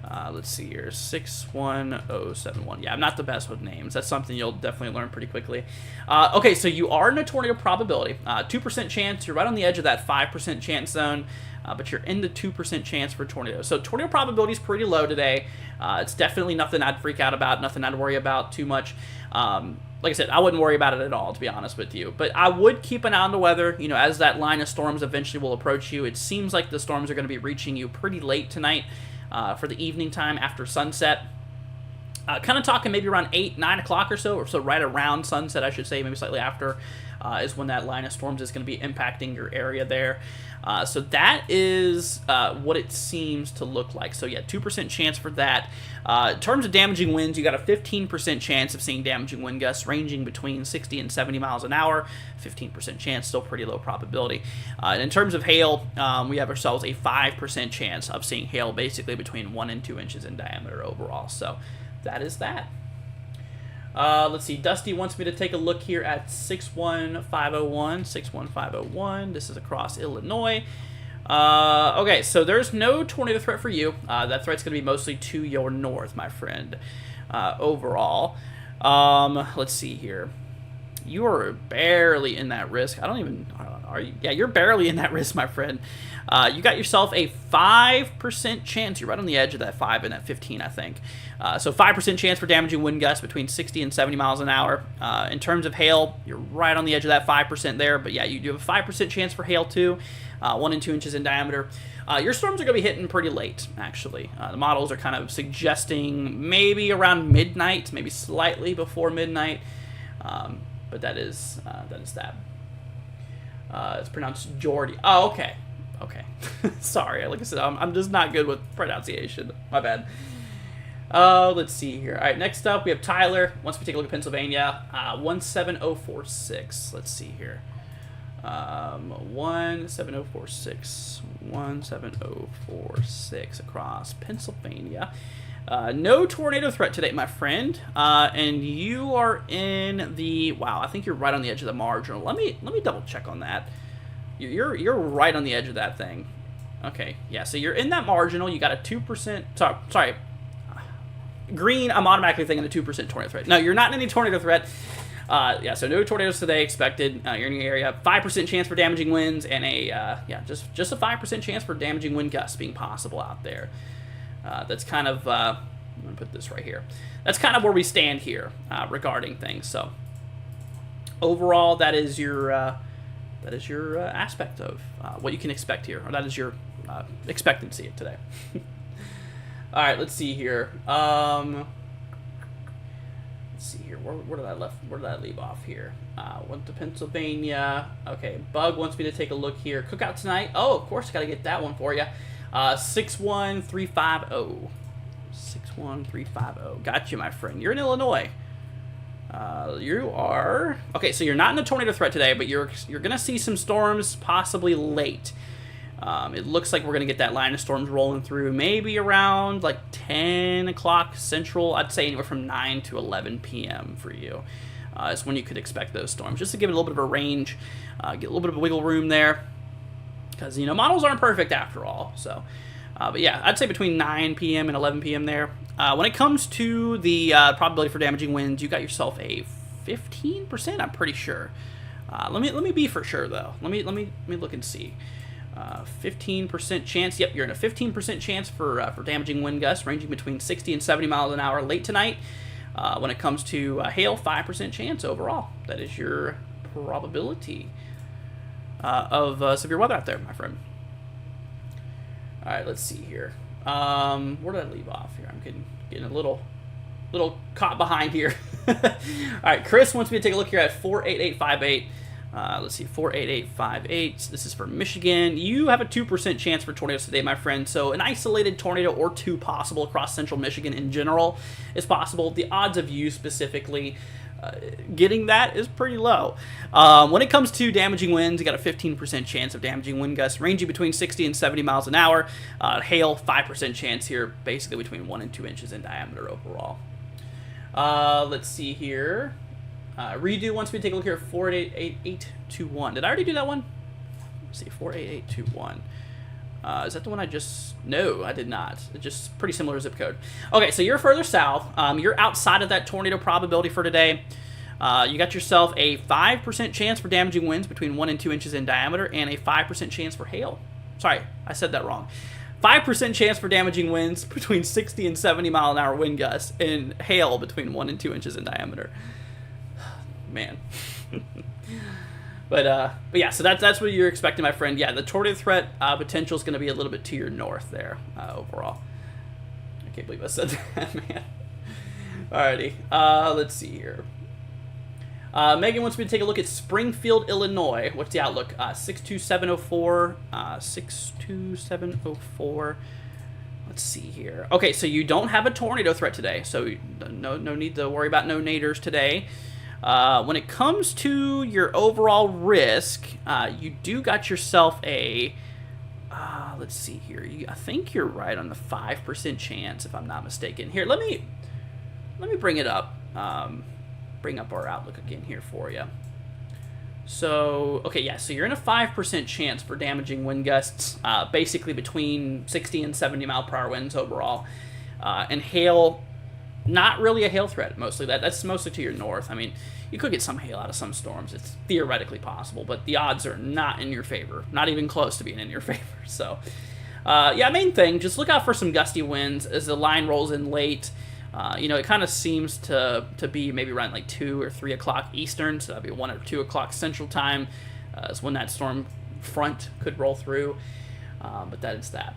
Let's see here, 61071. Yeah, I'm not the best with names. That's something you'll definitely learn pretty quickly. Okay, so you are in a tornado probability. 2% chance. You're right on the edge of that 5% chance zone, but you're in the 2% chance for tornado. So tornado probability is pretty low today. It's definitely nothing I'd freak out about, nothing I'd worry about too much. Like I said, I wouldn't worry about it at all, to be honest with you. But I would keep an eye on the weather. You know, as that line of storms eventually will approach you, it seems like the storms are going to be reaching you pretty late tonight for the evening time after sunset. Kind of talking maybe around 8, 9 o'clock or so right around sunset, I should say, maybe slightly after, is when that line of storms is going to be impacting your area there. So that is what it seems to look like. So yeah, 2% chance for that. In terms of damaging winds, you got a 15% chance of seeing damaging wind gusts ranging between 60 and 70 miles an hour. 15% chance, still pretty low probability. And in terms of hail, we have ourselves a 5% chance of seeing hail basically between 1 and 2 inches in diameter overall. So that is that. Let's see. Dusty wants me to take a look here at 61501. 61501. This is across Illinois. Okay, so there's no tornado threat for you. That threat's going to be mostly to your north, my friend, overall. Let's see here. You are barely in that risk. Are you? Yeah, you're barely in that risk, my friend. You got yourself a 5% chance. You're right on the edge of that 5 and that 15, I think. So 5% chance for damaging wind gusts between 60 and 70 miles an hour. In terms of hail, you're right on the edge of that 5% there. But yeah, you do have a 5% chance for hail too, 1 and 2 inches in diameter. Your storms are going to be hitting pretty late, actually. The models are kind of suggesting maybe around midnight, maybe slightly before midnight. But that is that. It's pronounced Geordie. Oh, okay. Okay. Sorry. Like I said, I'm just not good with pronunciation. My bad. Let's see here. All right, next up, we have Tyler. Once we take a look at Pennsylvania, 17046. Let's see here. 17046. 17046 across Pennsylvania. No tornado threat today, my friend. And you are in the, wow, I think you're right on the edge of the marginal. Let me double check on that. You're right on the edge of that thing. Okay, yeah, so you're in that marginal. You got a 2%, sorry, green, I'm automatically thinking a 2% tornado threat. No, you're not in any tornado threat. Yeah, so no tornadoes today expected. You're in your area. 5% chance for damaging winds and a, just a 5% chance for damaging wind gusts being possible out there. That's kind of, I'm going to put this right here. That's kind of where we stand here regarding things. So overall, that is your aspect of what you can expect here, or that is your expectancy of today. All right, let's see here. Let's see here. Where did I leave off here? Went to Pennsylvania. Okay, Bug wants me to take a look here. Cookout tonight. Oh, of course, got to get that one for you. 61350. 61350. Got you, my friend. You're in Illinois. You are okay. So you're not in a tornado threat today, but you're gonna see some storms possibly late. It looks like we're gonna get that line of storms rolling through maybe around like 10 o'clock central. I'd say anywhere from 9 to 11 p.m. for you. Is when you could expect those storms, just to give it a little bit of a range, get a little bit of a wiggle room there, because models aren't perfect after all. So, but yeah, I'd say between 9 p.m. and 11 p.m. there. When it comes to the probability for damaging winds, you got yourself a 15%. I'm pretty sure. Let me be for sure though. Let me look and see. 15% chance. Yep, you're in a 15% chance for damaging wind gusts ranging between 60 and 70 miles an hour late tonight. When it comes to hail, 5% chance overall. That is your probability of severe weather out there, my friend. All right, let's see here. Where did I leave off here? I'm getting a little caught behind here. All right, Chris wants me to take a look here at 48858. Let's see, 48858. This is for Michigan. You have a 2% chance for tornadoes today, my friend. So an isolated tornado or two possible across central Michigan in general is possible. The odds of you specifically getting that is pretty low. When it comes to damaging winds, you got a 15% chance of damaging wind gusts ranging between 60 and 70 miles an hour. Hail, 5% chance here, basically between 1 and 2 inches in diameter overall. Let's see here. Redo wants me to take a look here at 48821. Did I already do that one? Let's see, 48821. Is that the one I just... No, I did not. It's just pretty similar zip code. Okay, so you're further south. You're outside of that tornado probability for today. You got yourself a 5% chance for damaging winds between 1 and 2 inches in diameter and a 5% chance for hail. Sorry, I said that wrong. 5% chance for damaging winds between 60 and 70 mile an hour wind gusts and hail between 1 and 2 inches in diameter. Man. But yeah, so that's what you're expecting, my friend. Yeah, the tornado threat potential is going to be a little bit to your north there overall. I can't believe I said that, man. Alrighty, let's see here. Megan wants me to take a look at Springfield, Illinois. What's the outlook? 62704. 62704. Let's see here. Okay, so you don't have a tornado threat today, so no need to worry about no naders today. When it comes to your overall risk, you do got yourself a... let's see here. I think you're right on the 5% chance, if I'm not mistaken. Here, let me bring it up. Bring up our outlook again here for you. So, okay, yeah, so you're in a 5% chance for damaging wind gusts, basically between 60 and 70 mile per hour winds overall. And hail, not really a hail threat, mostly. That's mostly to your north. I mean, you could get some hail out of some storms. It's theoretically possible, but the odds are not in your favor. Not even close to being in your favor. So, yeah, main thing, just look out for some gusty winds as the line rolls in late. You know, it kind of seems to be maybe around like 2 or 3 o'clock Eastern, so that'd be 1 or 2 o'clock Central Time is when that storm front could roll through. But that is that.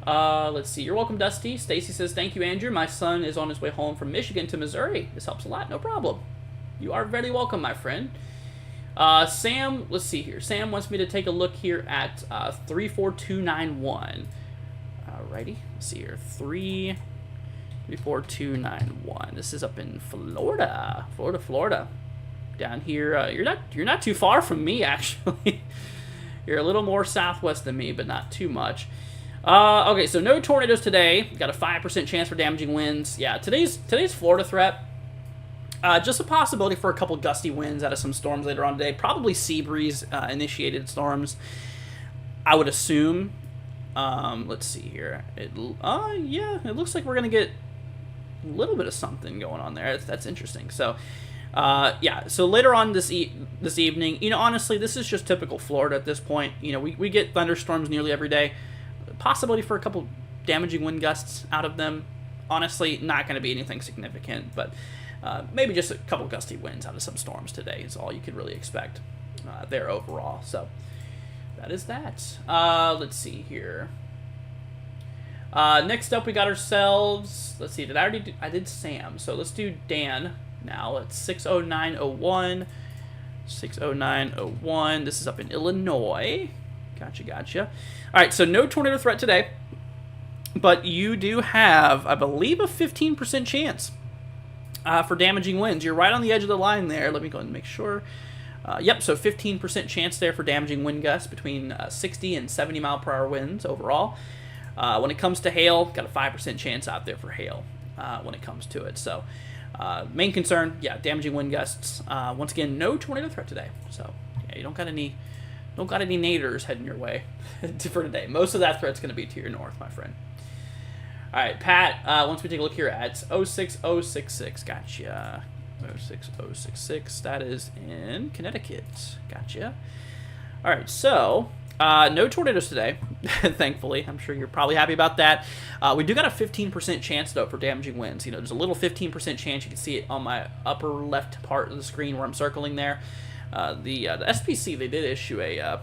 Let's see. You're welcome, Dusty. Stacy says, thank you, Andrew. My son is on his way home from Michigan to Missouri. This helps a lot. No problem. You are very welcome, my friend. Sam, let's see here. Sam wants me to take a look here at 34291. Alrighty. Let's see here. 34291. This is up in Florida. Florida. Down here, you're not too far from me, actually. You're a little more southwest than me, but not too much. Okay, so no tornadoes today. Got a 5% chance for damaging winds. Yeah, today's Florida threat. Just a possibility for a couple gusty winds out of some storms later on today. Probably sea breeze initiated storms, I would assume. Let's see here. Yeah, it looks like we're gonna get a little bit of something going on there. That's interesting. So, yeah. So later on this evening, you know, honestly, this is just typical Florida at this point. You know, we get thunderstorms nearly every day. Possibility for a couple damaging wind gusts out of them. Honestly, not going to be anything significant, but maybe just a couple gusty winds out of some storms today is all you could really expect there overall. So that is that. Let's see here. Next up, we got ourselves. Let's see. Did I already do? I did Sam. So let's do Dan now. It's 60901. 60901. This is up in Illinois. Gotcha. All right, so no tornado threat today, but you do have, I believe, a 15% chance for damaging winds. You're right on the edge of the line there. Let me go ahead and make sure. Yep, so 15% chance there for damaging wind gusts between 60 and 70 mile per hour winds overall. When it comes to hail, got a 5% chance out there for hail when it comes to it. So main concern, yeah, damaging wind gusts. Once again, no tornado threat today. So yeah, you don't got any naders heading your way for today. Most of that threat's going to be to your north, my friend. All right, Pat, once we take a look here at 06066, gotcha. 06066, that is in Connecticut. Gotcha. All right, so no tornadoes today, thankfully. I'm sure you're probably happy about that. We do got a 15% chance, though, for damaging winds. You know, there's a little 15% chance. You can see it on my upper left part of the screen where I'm circling there. The SPC, they did issue a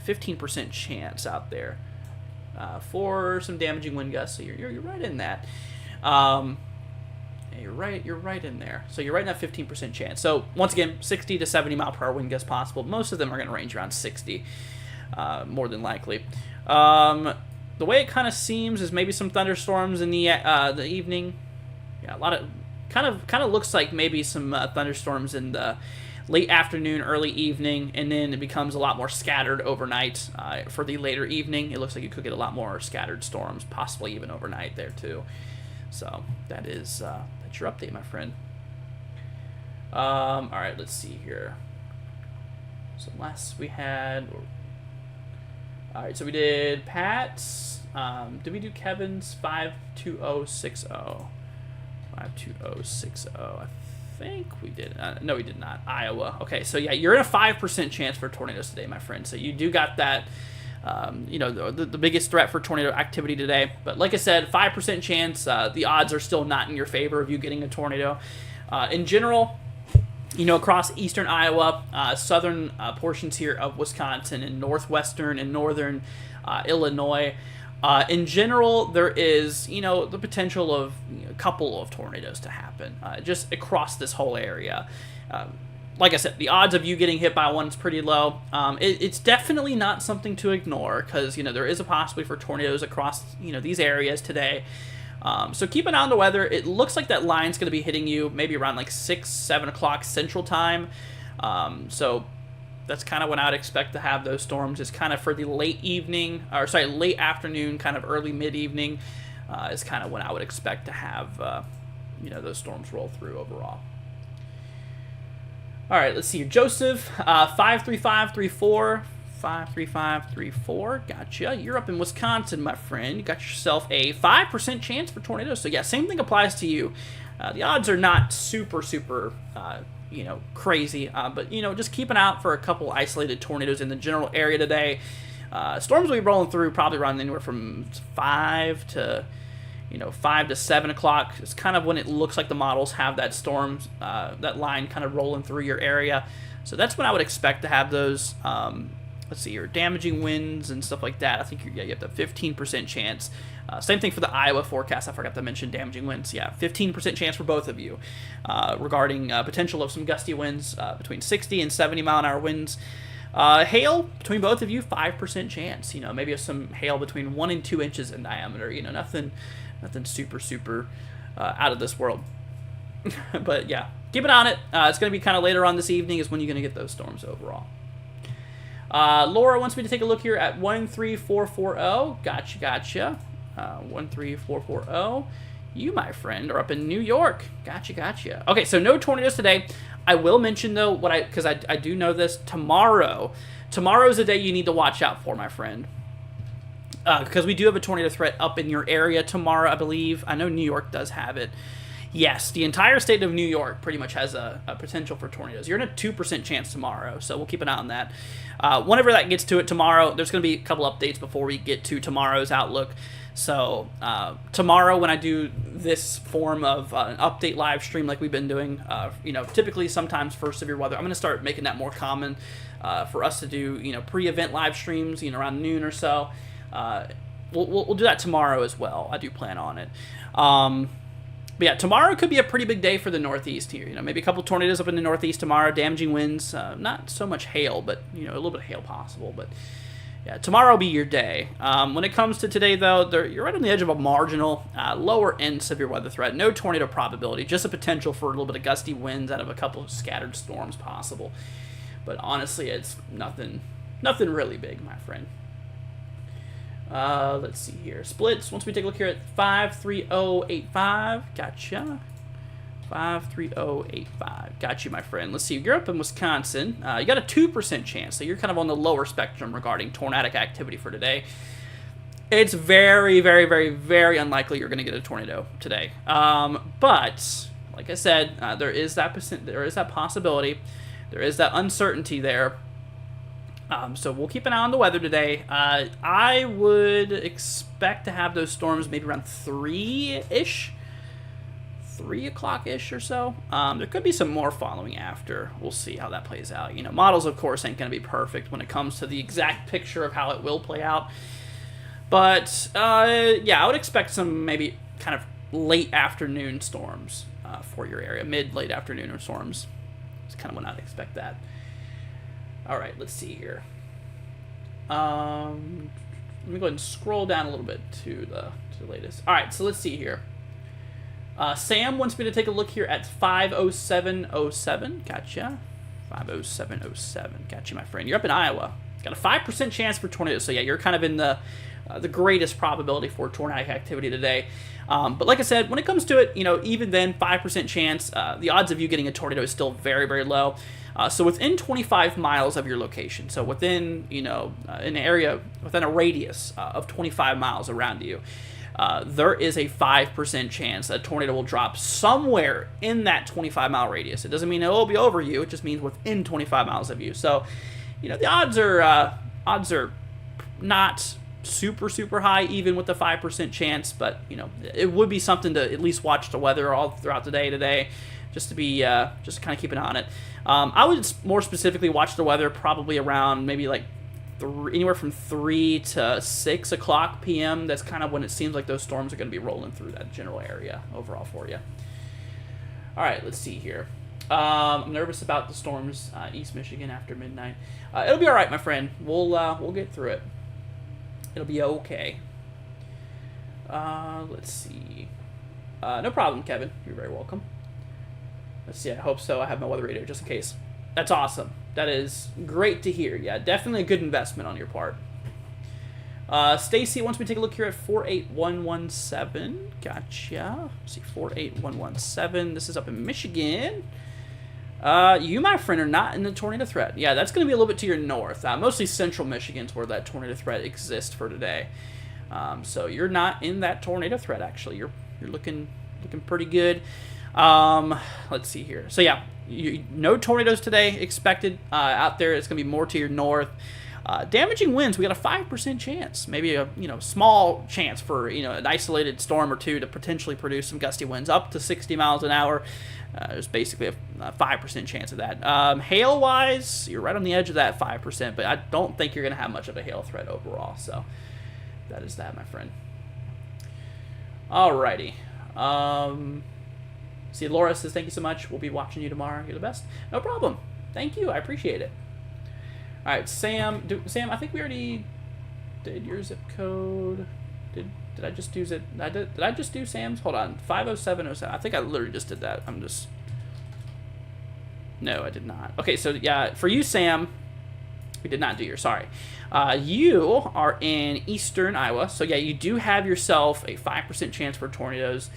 15% chance out there for some damaging wind gusts. So you're right in that. Yeah, you're right in there. So you're right in that 15% chance. So once again, 60 to 70 mile per hour wind gusts possible. Most of them are going to range around 60, more than likely. The way it kind of seems is maybe some thunderstorms in the evening. Yeah, a lot of kind of looks like maybe some thunderstorms in the late afternoon, early evening, and then it becomes a lot more scattered overnight for the later evening. It looks like you could get a lot more scattered storms, possibly even overnight there too. So that's your update, my friend. All right, let's see here. So last we had, All right, so we did Pat's. Did we do Kevin's 52060? 52060. I think we did. No, we did not. Iowa. Okay, so yeah, you're in a 5% chance for tornadoes today, my friend. So you do got that. The biggest threat for tornado activity today. But like I said, 5% chance. The odds are still not in your favor of you getting a tornado. In general, across eastern Iowa, southern portions here of Wisconsin, and northwestern and northern Illinois, in general, there is, the potential of a couple of tornadoes to happen just across this whole area. Like I said, the odds of you getting hit by one is pretty low. It's definitely not something to ignore because, there is a possibility for tornadoes across, these areas today. So keep an eye on the weather. It looks like that line's going to be hitting you maybe around like 6, 7 o'clock Central Time. So that's kind of when I would expect to have those storms. Is kind of for the late afternoon, kind of early mid-evening is kind of when I would expect to have, those storms roll through overall. All right, let's see here. Joseph, 53534. 53534. Gotcha. You're up in Wisconsin, my friend. You got yourself a 5% chance for tornadoes. So yeah, same thing applies to you. The odds are not super crazy, but just keep an eye out for a couple isolated tornadoes in the general area today. Storms will be rolling through probably around anywhere from 5 to 7 o'clock. It's kind of when it looks like the models have that that line kind of rolling through your area. So that's when I would expect to have those. Let's see here, damaging winds and stuff like that. I think you have the 15% chance. Same thing for the Iowa forecast. I forgot to mention damaging winds. Yeah, 15% chance for both of you regarding potential of some gusty winds between 60 and 70 mile an hour winds. Hail between both of you, 5% chance. Maybe some hail between 1 and 2 inches in diameter. Nothing super out of this world. But yeah, keep it on it. It's going to be kind of later on this evening is when you're going to get those storms overall. Laura wants me to take a look here at 13440. Gotcha. 13440. You, my friend, are up in New York. Gotcha. Okay, so no tornadoes today. I will mention, though, because I do know this, tomorrow's a day you need to watch out for, my friend. Because we do have a tornado threat up in your area tomorrow, I believe. I know New York does have it. Yes, the entire state of New York pretty much has a potential for tornadoes. You're in a 2% chance tomorrow, so we'll keep an eye on that. Whenever that gets to it tomorrow, there's going to be a couple updates before we get to tomorrow's outlook. So tomorrow when I do this form of an update live stream like we've been doing, typically sometimes for severe weather, I'm going to start making that more common for us to do, pre-event live streams, around noon or so. We'll do that tomorrow as well. I do plan on it. But yeah, tomorrow could be a pretty big day for the Northeast here. Maybe a couple tornadoes up in the Northeast tomorrow, damaging winds, not so much hail, but a little bit of hail possible. But yeah, tomorrow will be your day. When it comes to today, though, you're right on the edge of a marginal lower end severe weather threat. No tornado probability, just a potential for a little bit of gusty winds out of a couple of scattered storms possible. But honestly, it's nothing really big, my friend. Let's see here. Splits. Once we take a look here at 53085. Gotcha. 53085. Got you, my friend. Let's see. You're up in Wisconsin. You got a 2% chance, so you're kind of on the lower spectrum regarding tornadic activity for today. It's very, very, very, very unlikely you're going to get a tornado today. But like I said, there is that possibility. There is that uncertainty there. So we'll keep an eye on the weather today. I would expect to have those storms maybe around 3-ish. 3 o'clock-ish or so. There could be some more following after. We'll see how that plays out. Models, of course, ain't going to be perfect when it comes to the exact picture of how it will play out. But, yeah, I would expect some maybe kind of late afternoon storms for your area. Mid-late afternoon storms. It's kind of when I'd expect that. All right, let's see here. Let me go ahead and scroll down a little bit to the latest. All right, so let's see here. Sam wants me to take a look here at 50707. Gotcha. 50707. Gotcha, my friend. You're up in Iowa. Got a 5% chance for tornadoes. So yeah, you're kind of in the the greatest probability for tornadic activity today. But like I said, when it comes to it, even then, 5% chance, the odds of you getting a tornado is still very, very low. So within 25 miles of your location, so within, an area, within a radius of 25 miles around you, there is a 5% chance that a tornado will drop somewhere in that 25-mile radius. It doesn't mean it will be over you. It just means within 25 miles of you. So, the odds are not super, super high, even with the 5% chance. But, it would be something to at least watch the weather all throughout the day today, just to be, just to kind of keep an eye on it. I would more specifically watch the weather probably around maybe like anywhere from 3 to 6 o'clock p.m. That's kind of when it seems like those storms are going to be rolling through that general area overall for you. All right, let's see here. I'm nervous about the storms East Michigan after midnight. It'll be all right, my friend. We'll get through it. It'll be okay. Let's see. No problem, Kevin. You're very welcome. Let's see. I hope so. I have my weather radar just in case. That's awesome. That is great to hear. Yeah, definitely a good investment on your part. Stacy wants me to take a look here at 48117. Gotcha. Let's see, 48117. This is up in Michigan. You, my friend, are not in the tornado threat. Yeah, that's going to be a little bit to your north. Mostly central Michigan's where that tornado threat exists for today. So you're not in that tornado threat, actually. You're looking pretty good. Let's see here. So yeah, no tornadoes today expected out there. It's going to be more to your north. Damaging winds, we got a 5% chance, maybe a small chance for an isolated storm or two to potentially produce some gusty winds up to 60 miles an hour. There's basically a 5% chance of that. Hail wise, you're right on the edge of that 5%, but I don't think you're going to have much of a hail threat overall. So that is that, my friend. Alrighty. See, Laura says, thank you so much. We'll be watching you tomorrow. You're the best. No problem. Thank you. I appreciate it. All right, Sam. Sam, I think we already did your zip code. Did I just do zip? Did I just do Sam's? Hold on. 50707. I think I literally just did that. No, I did not. Okay, so yeah, for you, Sam, we did not do your. Sorry. You are in eastern Iowa. So yeah, you do have yourself a 5% chance for tornadoes.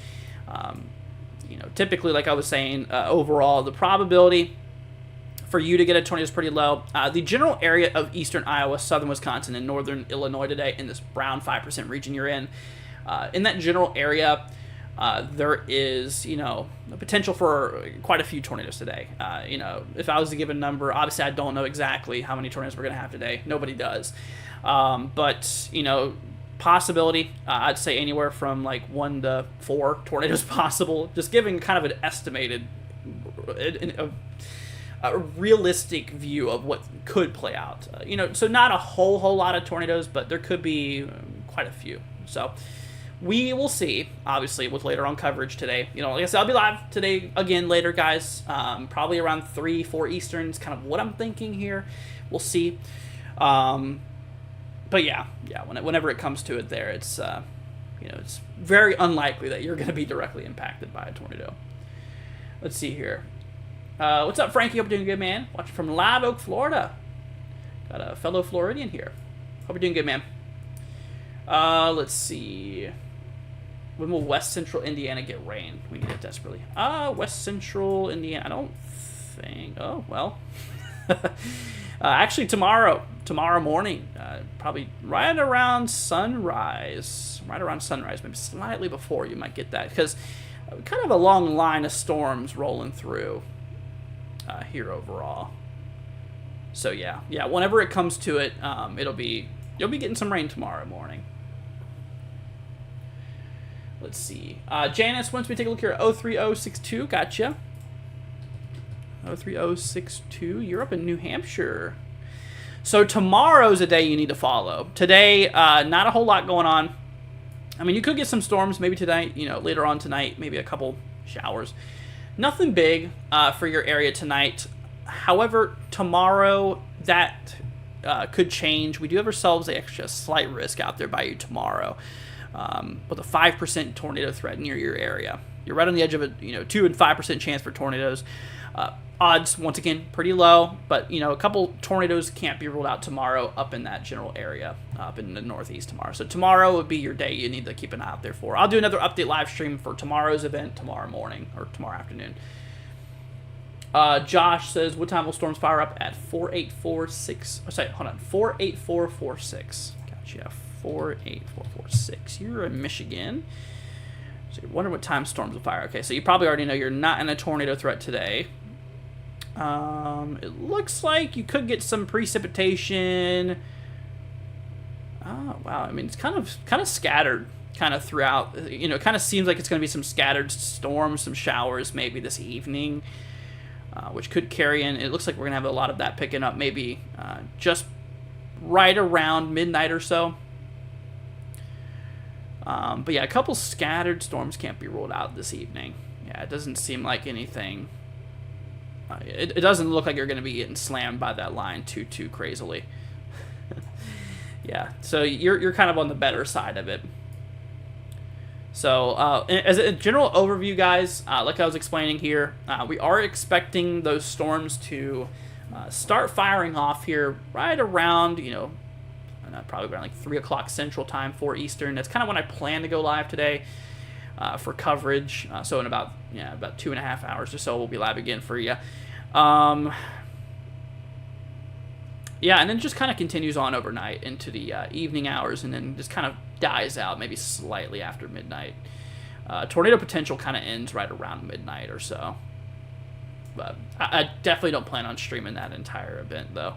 Typically, like I was saying, overall, the probability for you to get a tornado is pretty low. The general area of eastern Iowa, southern Wisconsin, and northern Illinois today, in this brown 5% region you're in that general area, there is, the potential for quite a few tornadoes today. If I was to give a number, obviously I don't know exactly how many tornadoes we're going to have today. Nobody does. But possibility, I'd say anywhere from like 1 to 4 tornadoes possible, just giving kind of an estimated, a realistic view of what could play out. So not a whole lot of tornadoes, but there could be quite a few. So we will see, obviously, with later on coverage today. Like I said, I'll be live today again later, guys, probably around 3, 4 Eastern is kind of what I'm thinking here. We'll see. But yeah, whenever it comes to it there, it's, it's very unlikely that you're going to be directly impacted by a tornado. Let's see here. What's up, Frankie? Hope you're doing good, man. Watching from Live Oak, Florida. Got a fellow Floridian here. Hope you're doing good, man. Let's see. When will West Central Indiana get rain? We need it desperately. West Central Indiana. I don't think. Oh, well. Actually, tomorrow morning, probably right around sunrise, maybe slightly before, you might get that, because kind of a long line of storms rolling through here overall. So yeah, whenever it comes to it, you'll be getting some rain tomorrow morning. Let's see. Janice wants me to take a look here at 03062. Gotcha. 03062. You're up in New Hampshire. So tomorrow's a day you need to follow. Today, not a whole lot going on. I mean, you could get some storms maybe tonight, later on tonight, maybe a couple showers. Nothing big for your area tonight. However, tomorrow, that could change. We do have ourselves a extra slight risk out there by you tomorrow with a 5% tornado threat near your area. you're right on the edge of a 2 and 5% chance for tornadoes. Odds, once again, pretty low, but a couple tornadoes can't be ruled out tomorrow up in that general area, up in the northeast tomorrow. So tomorrow would be your day you need to keep an eye out there for. I'll do another update live stream for tomorrow's event tomorrow morning or tomorrow afternoon. Josh says, what time will storms fire up? At 48446. Oh, sorry, hold on, 48446. Gotcha, 48446. You're in Michigan. So you're wondering what time storms will fire. Okay, so you probably already know you're not in a tornado threat today. It looks like you could get some precipitation. Oh, wow. I mean, it's kind of scattered kind of throughout. It kind of seems like it's going to be some scattered storms, some showers maybe this evening, which could carry in. It looks like we're going to have a lot of that picking up maybe just right around midnight or so. But yeah, a couple scattered storms can't be ruled out this evening. Yeah, it doesn't seem like anything. It doesn't look like you're going to be getting slammed by that line too crazily. Yeah, so you're kind of on the better side of it. So as a general overview, guys, like I was explaining here, we are expecting those storms to start firing off here right around, probably around like 3 o'clock Central Time, 4 Eastern. That's kind of when I plan to go live today for coverage. So in about 2.5 hours or so, we'll be live again for you. Yeah, and then just kind of continues on overnight into the evening hours, and then just kind of dies out maybe slightly after midnight. Tornado potential kind of ends right around midnight or so. But I definitely don't plan on streaming that entire event, though.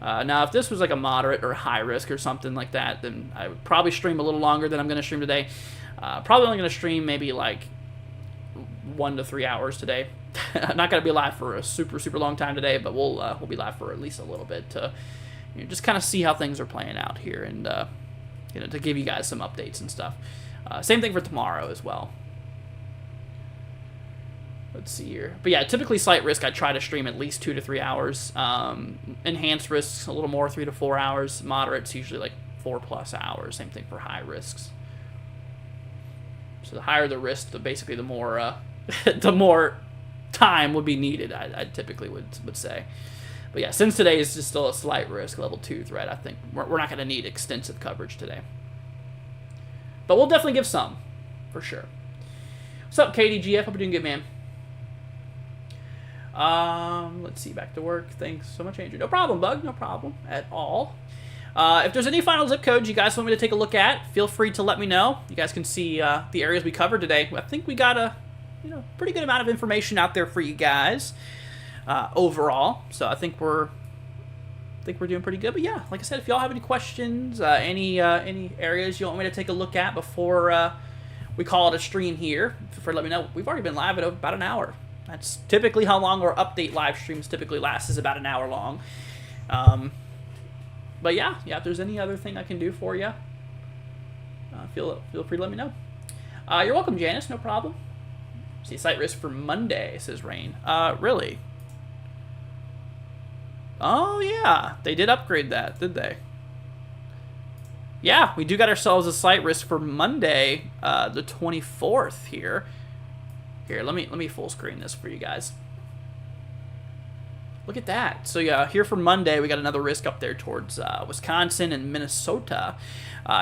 Now, if this was like a moderate or high risk or something like that, then I would probably stream a little longer than I'm going to stream today. Probably only going to stream maybe like 1 to 3 hours today. I'm not going to be live for a super long time today, but we'll be live for at least a little bit to just kind of see how things are playing out here, and to give you guys some updates and stuff. Same thing for tomorrow as well. Let's see here. But yeah, typically slight risk, I try to stream at least 2 to 3 hours. Enhanced risks, a little more, 3 to 4 hours. Moderates, usually like 4+ hours. Same thing for high risks. So the higher the risk, basically the more the more time would be needed, I typically would say. But yeah, since today is just still a slight risk, level 2 threat, I think we're not going to need extensive coverage today. But we'll definitely give some, for sure. What's up, KDGF? Hope you're doing good, man. Let's see, back to work. Thanks so much, Andrew. No problem, Bug. No problem at all. If there's any final zip codes you guys want me to take a look at, feel free to let me know. You guys can see the areas we covered today. I think we got a pretty good amount of information out there for you guys overall. So I think we're doing pretty good. But yeah, like I said, if y'all have any questions, any areas you want me to take a look at before we call it a stream here, feel free to let me know. We've already been live at about an hour. That's typically how long our update live streams typically last, is about an hour long. But yeah, if there's any other thing I can do for you, feel free to let me know. You're welcome, Janice. No problem. See, slight risk for Monday, says Rain. Really? Oh, yeah. They did upgrade that, did they? Yeah, we do got ourselves a slight risk for Monday, the 24th here. Here, let me full screen this for you guys. Look at that. So yeah, here for Monday, we got another risk up there towards Wisconsin and Minnesota.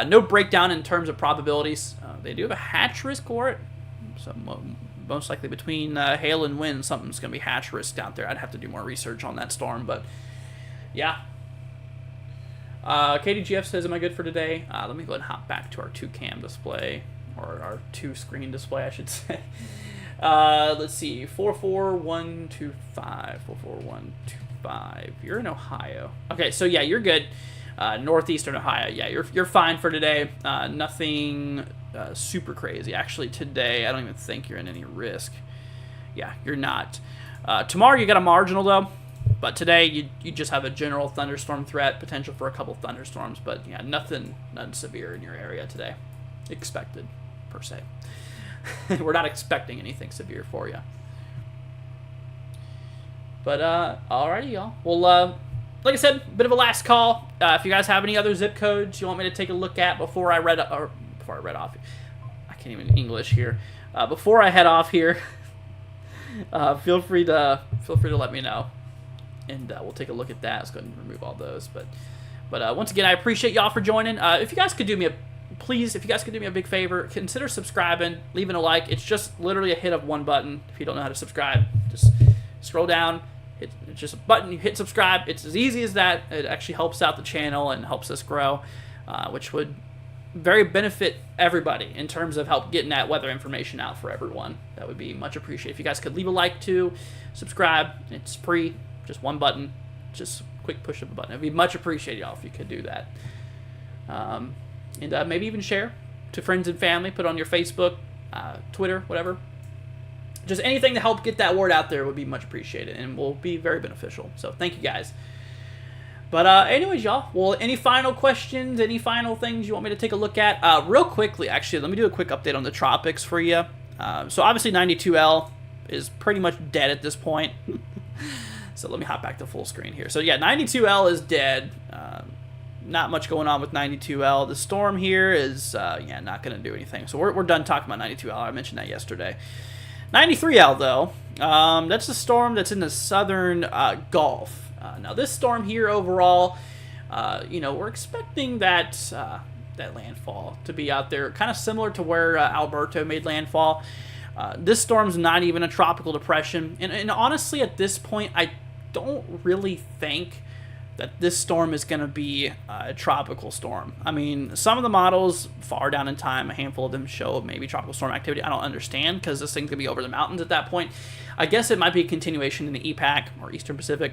No breakdown in terms of probabilities. They do have a hatch risk for it. So most likely between hail and wind, something's going to be hatch risk out there. I'd have to do more research on that storm, but yeah. KDGF says, am I good for today? Let me go ahead and hop back to our 2-cam display, or our 2-screen display, I should say. Let's see, 44125, 44125. You're in Ohio. Okay, so yeah, you're good. Northeastern Ohio. Yeah, you're fine for today. Nothing super crazy. Actually, today, I don't even think you're in any risk. Yeah, you're not. Tomorrow, you got a marginal, though. But today, you just have a general thunderstorm threat, potential for a couple thunderstorms. But yeah, nothing severe in your area today. Expected, per se. We're not expecting anything severe for you. But, alrighty, y'all. Well, like I said, bit of a last call. If you guys have any other zip codes you want me to take a look at before I read off. I can't even English here. before I head off here, feel free to let me know, and we'll take a look at that. Let's go ahead and remove all those. But once again, I appreciate y'all for joining. If you guys could do me a big favor, consider subscribing, leaving a like. It's just literally a hit of one button. If you don't know how to subscribe, just scroll down. It's just a button. You hit subscribe. It's as easy as that. It actually helps out the channel and helps us grow, which would very benefit everybody in terms of help getting that weather information out for everyone. That would be much appreciated. If you guys could leave a like too, subscribe. It's free. Just one button. Just a quick push of a button. It'd be much appreciated, y'all, if you could do that. And maybe even share to friends and family. Put on your Facebook, Twitter, whatever. Just anything to help get that word out there would be much appreciated and will be very beneficial. So thank you guys. But anyways, y'all, well, any final questions, any final things you want me to take a look at? Real quickly, actually, let me do a quick update on the tropics for you. So obviously 92L is pretty much dead at this point. So let me hop back to full screen here. So yeah, 92L is dead. Not much going on with 92L. The storm here is, not going to do anything. So we're done talking about 92L. I mentioned that yesterday. 93L, though, that's the storm that's in the southern Gulf. Now, this storm here overall, we're expecting that landfall to be out there, kind of similar to where Alberto made landfall. This storm's not even a tropical depression. And honestly, at this point, I don't really think that this storm is going to be a tropical storm. I mean, some of the models far down in time, a handful of them show maybe tropical storm activity. I don't understand because this thing's going to be over the mountains at that point. I guess it might be a continuation in the EPAC or Eastern Pacific.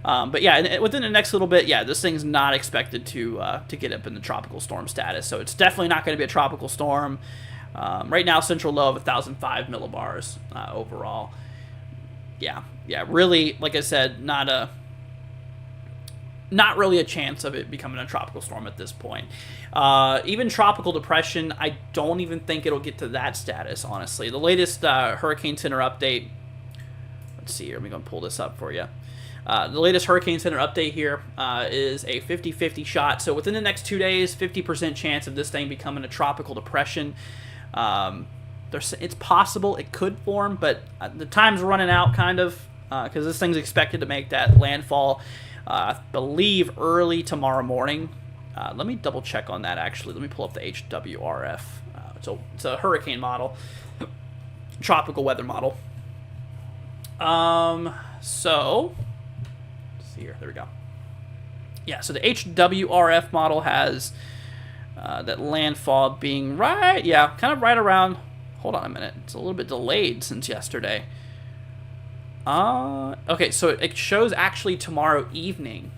But yeah, within the next little bit, yeah, this thing's not expected to get up in the tropical storm status. So it's definitely not going to be a tropical storm. Right now, central low of 1,005 millibars overall. Yeah, really, like I said, not really a chance of it becoming a tropical storm at this point. Even tropical depression, I don't even think it'll get to that status, honestly. The latest Hurricane Center update, let's see here, let me go and pull this up for you. The latest Hurricane Center update here is a 50-50 shot. So within the next 2 days, 50% chance of this thing becoming a tropical depression. It's possible it could form, but the time's running out kind of because this thing's expected to make that landfall, I believe, early tomorrow morning. Let me double check on that, actually. Let me pull up the HWRF. So it's a hurricane model, tropical weather model. So here. There we go. Yeah, so the HWRF model has that landfall being kind of right around. Hold on a minute. It's a little bit delayed since yesterday. Okay, so it shows actually tomorrow evening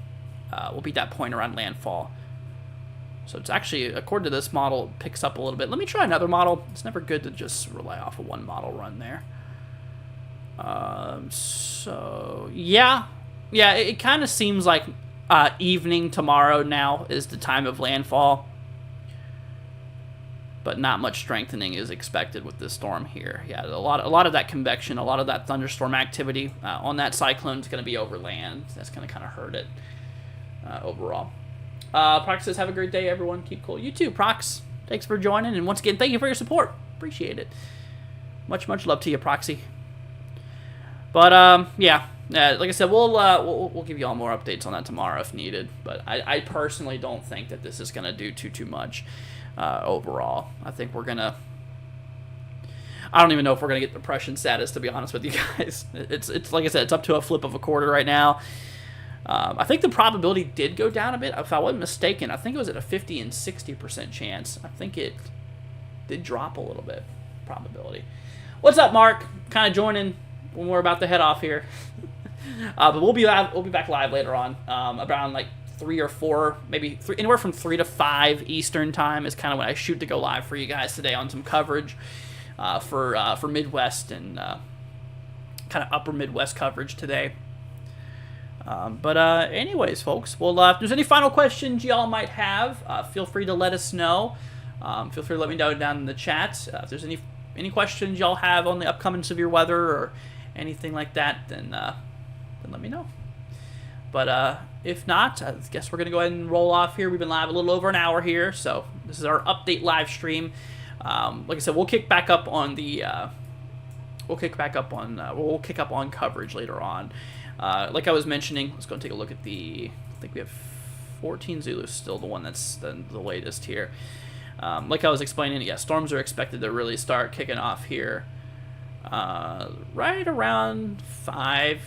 will be that point around landfall. So it's actually, according to this model, it picks up a little bit. Let me try another model. It's never good to just rely off of one model run there. So yeah, it kind of seems like evening tomorrow now is the time of landfall, but not much strengthening is expected with this storm here. Yeah, a lot of that convection, a lot of that thunderstorm activity on that cyclone is going to be over land. That's going to kind of hurt it overall. Prox says, have a great day, everyone. Keep cool. You too, Prox. Thanks for joining, and once again, thank you for your support. Appreciate it. Much love to you, Proxy. But yeah, like I said, we'll give you all more updates on that tomorrow if needed. But I personally don't think that this is going to do too much overall. I think we're gonna. I don't even know if we're gonna get depression status, to be honest with you guys. It's like I said, it's up to a flip of a quarter right now. I think the probability did go down a bit. If I wasn't mistaken, I think it was at a 50 and 60% chance. I think it did drop a little bit, probability. What's up, Mark? Kind of joining when we're about to head off here. But we'll be back live later on, around like 3 or 4, maybe anywhere from 3 to 5 Eastern time is kind of when I shoot to go live for you guys today on some coverage for Midwest and kind of upper Midwest coverage today. But anyways, folks, well, if there's any final questions y'all might have, feel free to let us know. Feel free to let me know down in the chat. If there's any questions y'all have on the upcoming severe weather or anything like that, then let me know. But if not, I guess we're going to go ahead and roll off here. We've been live a little over an hour here, so this is our update live stream Like I said, we'll kick back up on the we'll kick up on coverage later on. Like I was mentioning, let's go and take a look at I think we have 14 Zulu still, the one that's the latest here. Like I was explaining, yeah, storms are expected to really start kicking off here right around 5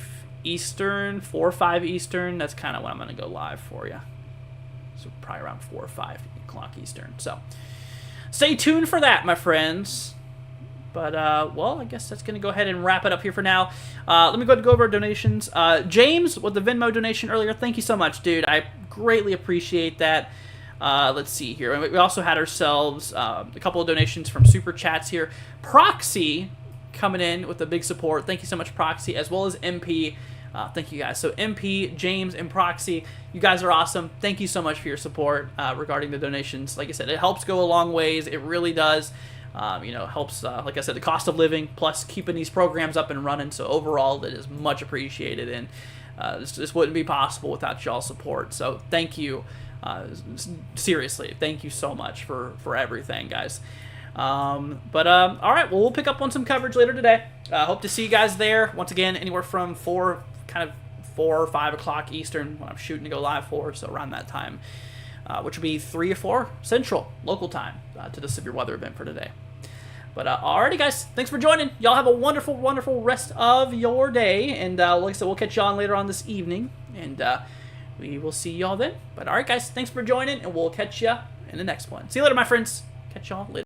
Eastern, 4 or 5 Eastern. That's kind of when I'm going to go live for you. So probably around 4 or 5 o'clock Eastern. So stay tuned for that, my friends. But, well, I guess that's going to go ahead and wrap it up here for now. Let me go ahead and go over our donations. James with the Venmo donation earlier, thank you so much, dude. I greatly appreciate that. Let's see here. We also had ourselves a couple of donations from Super Chats here. Proxy coming in with a big support. Thank you so much, Proxy, as well as MP. Thank you, guys. So MP, James, and Proxy, you guys are awesome. Thank you so much for your support regarding the donations. Like I said, it helps go a long ways. It really does. Helps, like I said, the cost of living, plus keeping these programs up and running. So overall, it is much appreciated, and this wouldn't be possible without y'all's support. So thank you. Seriously, thank you so much for everything, guys. All right, well, we'll pick up on some coverage later today. Hope to see you guys there. Once again, anywhere from 4 or 5 o'clock Eastern when I'm shooting to go live for, so around that time, which will be 3 or 4 Central local time to the severe weather event for today. But alrighty, guys, thanks for joining. Y'all have a wonderful, wonderful rest of your day, and like I said, we'll catch you on later on this evening, and we will see y'all then. But alright, guys, thanks for joining, and we'll catch you in the next one. See you later, my friends. Catch y'all later.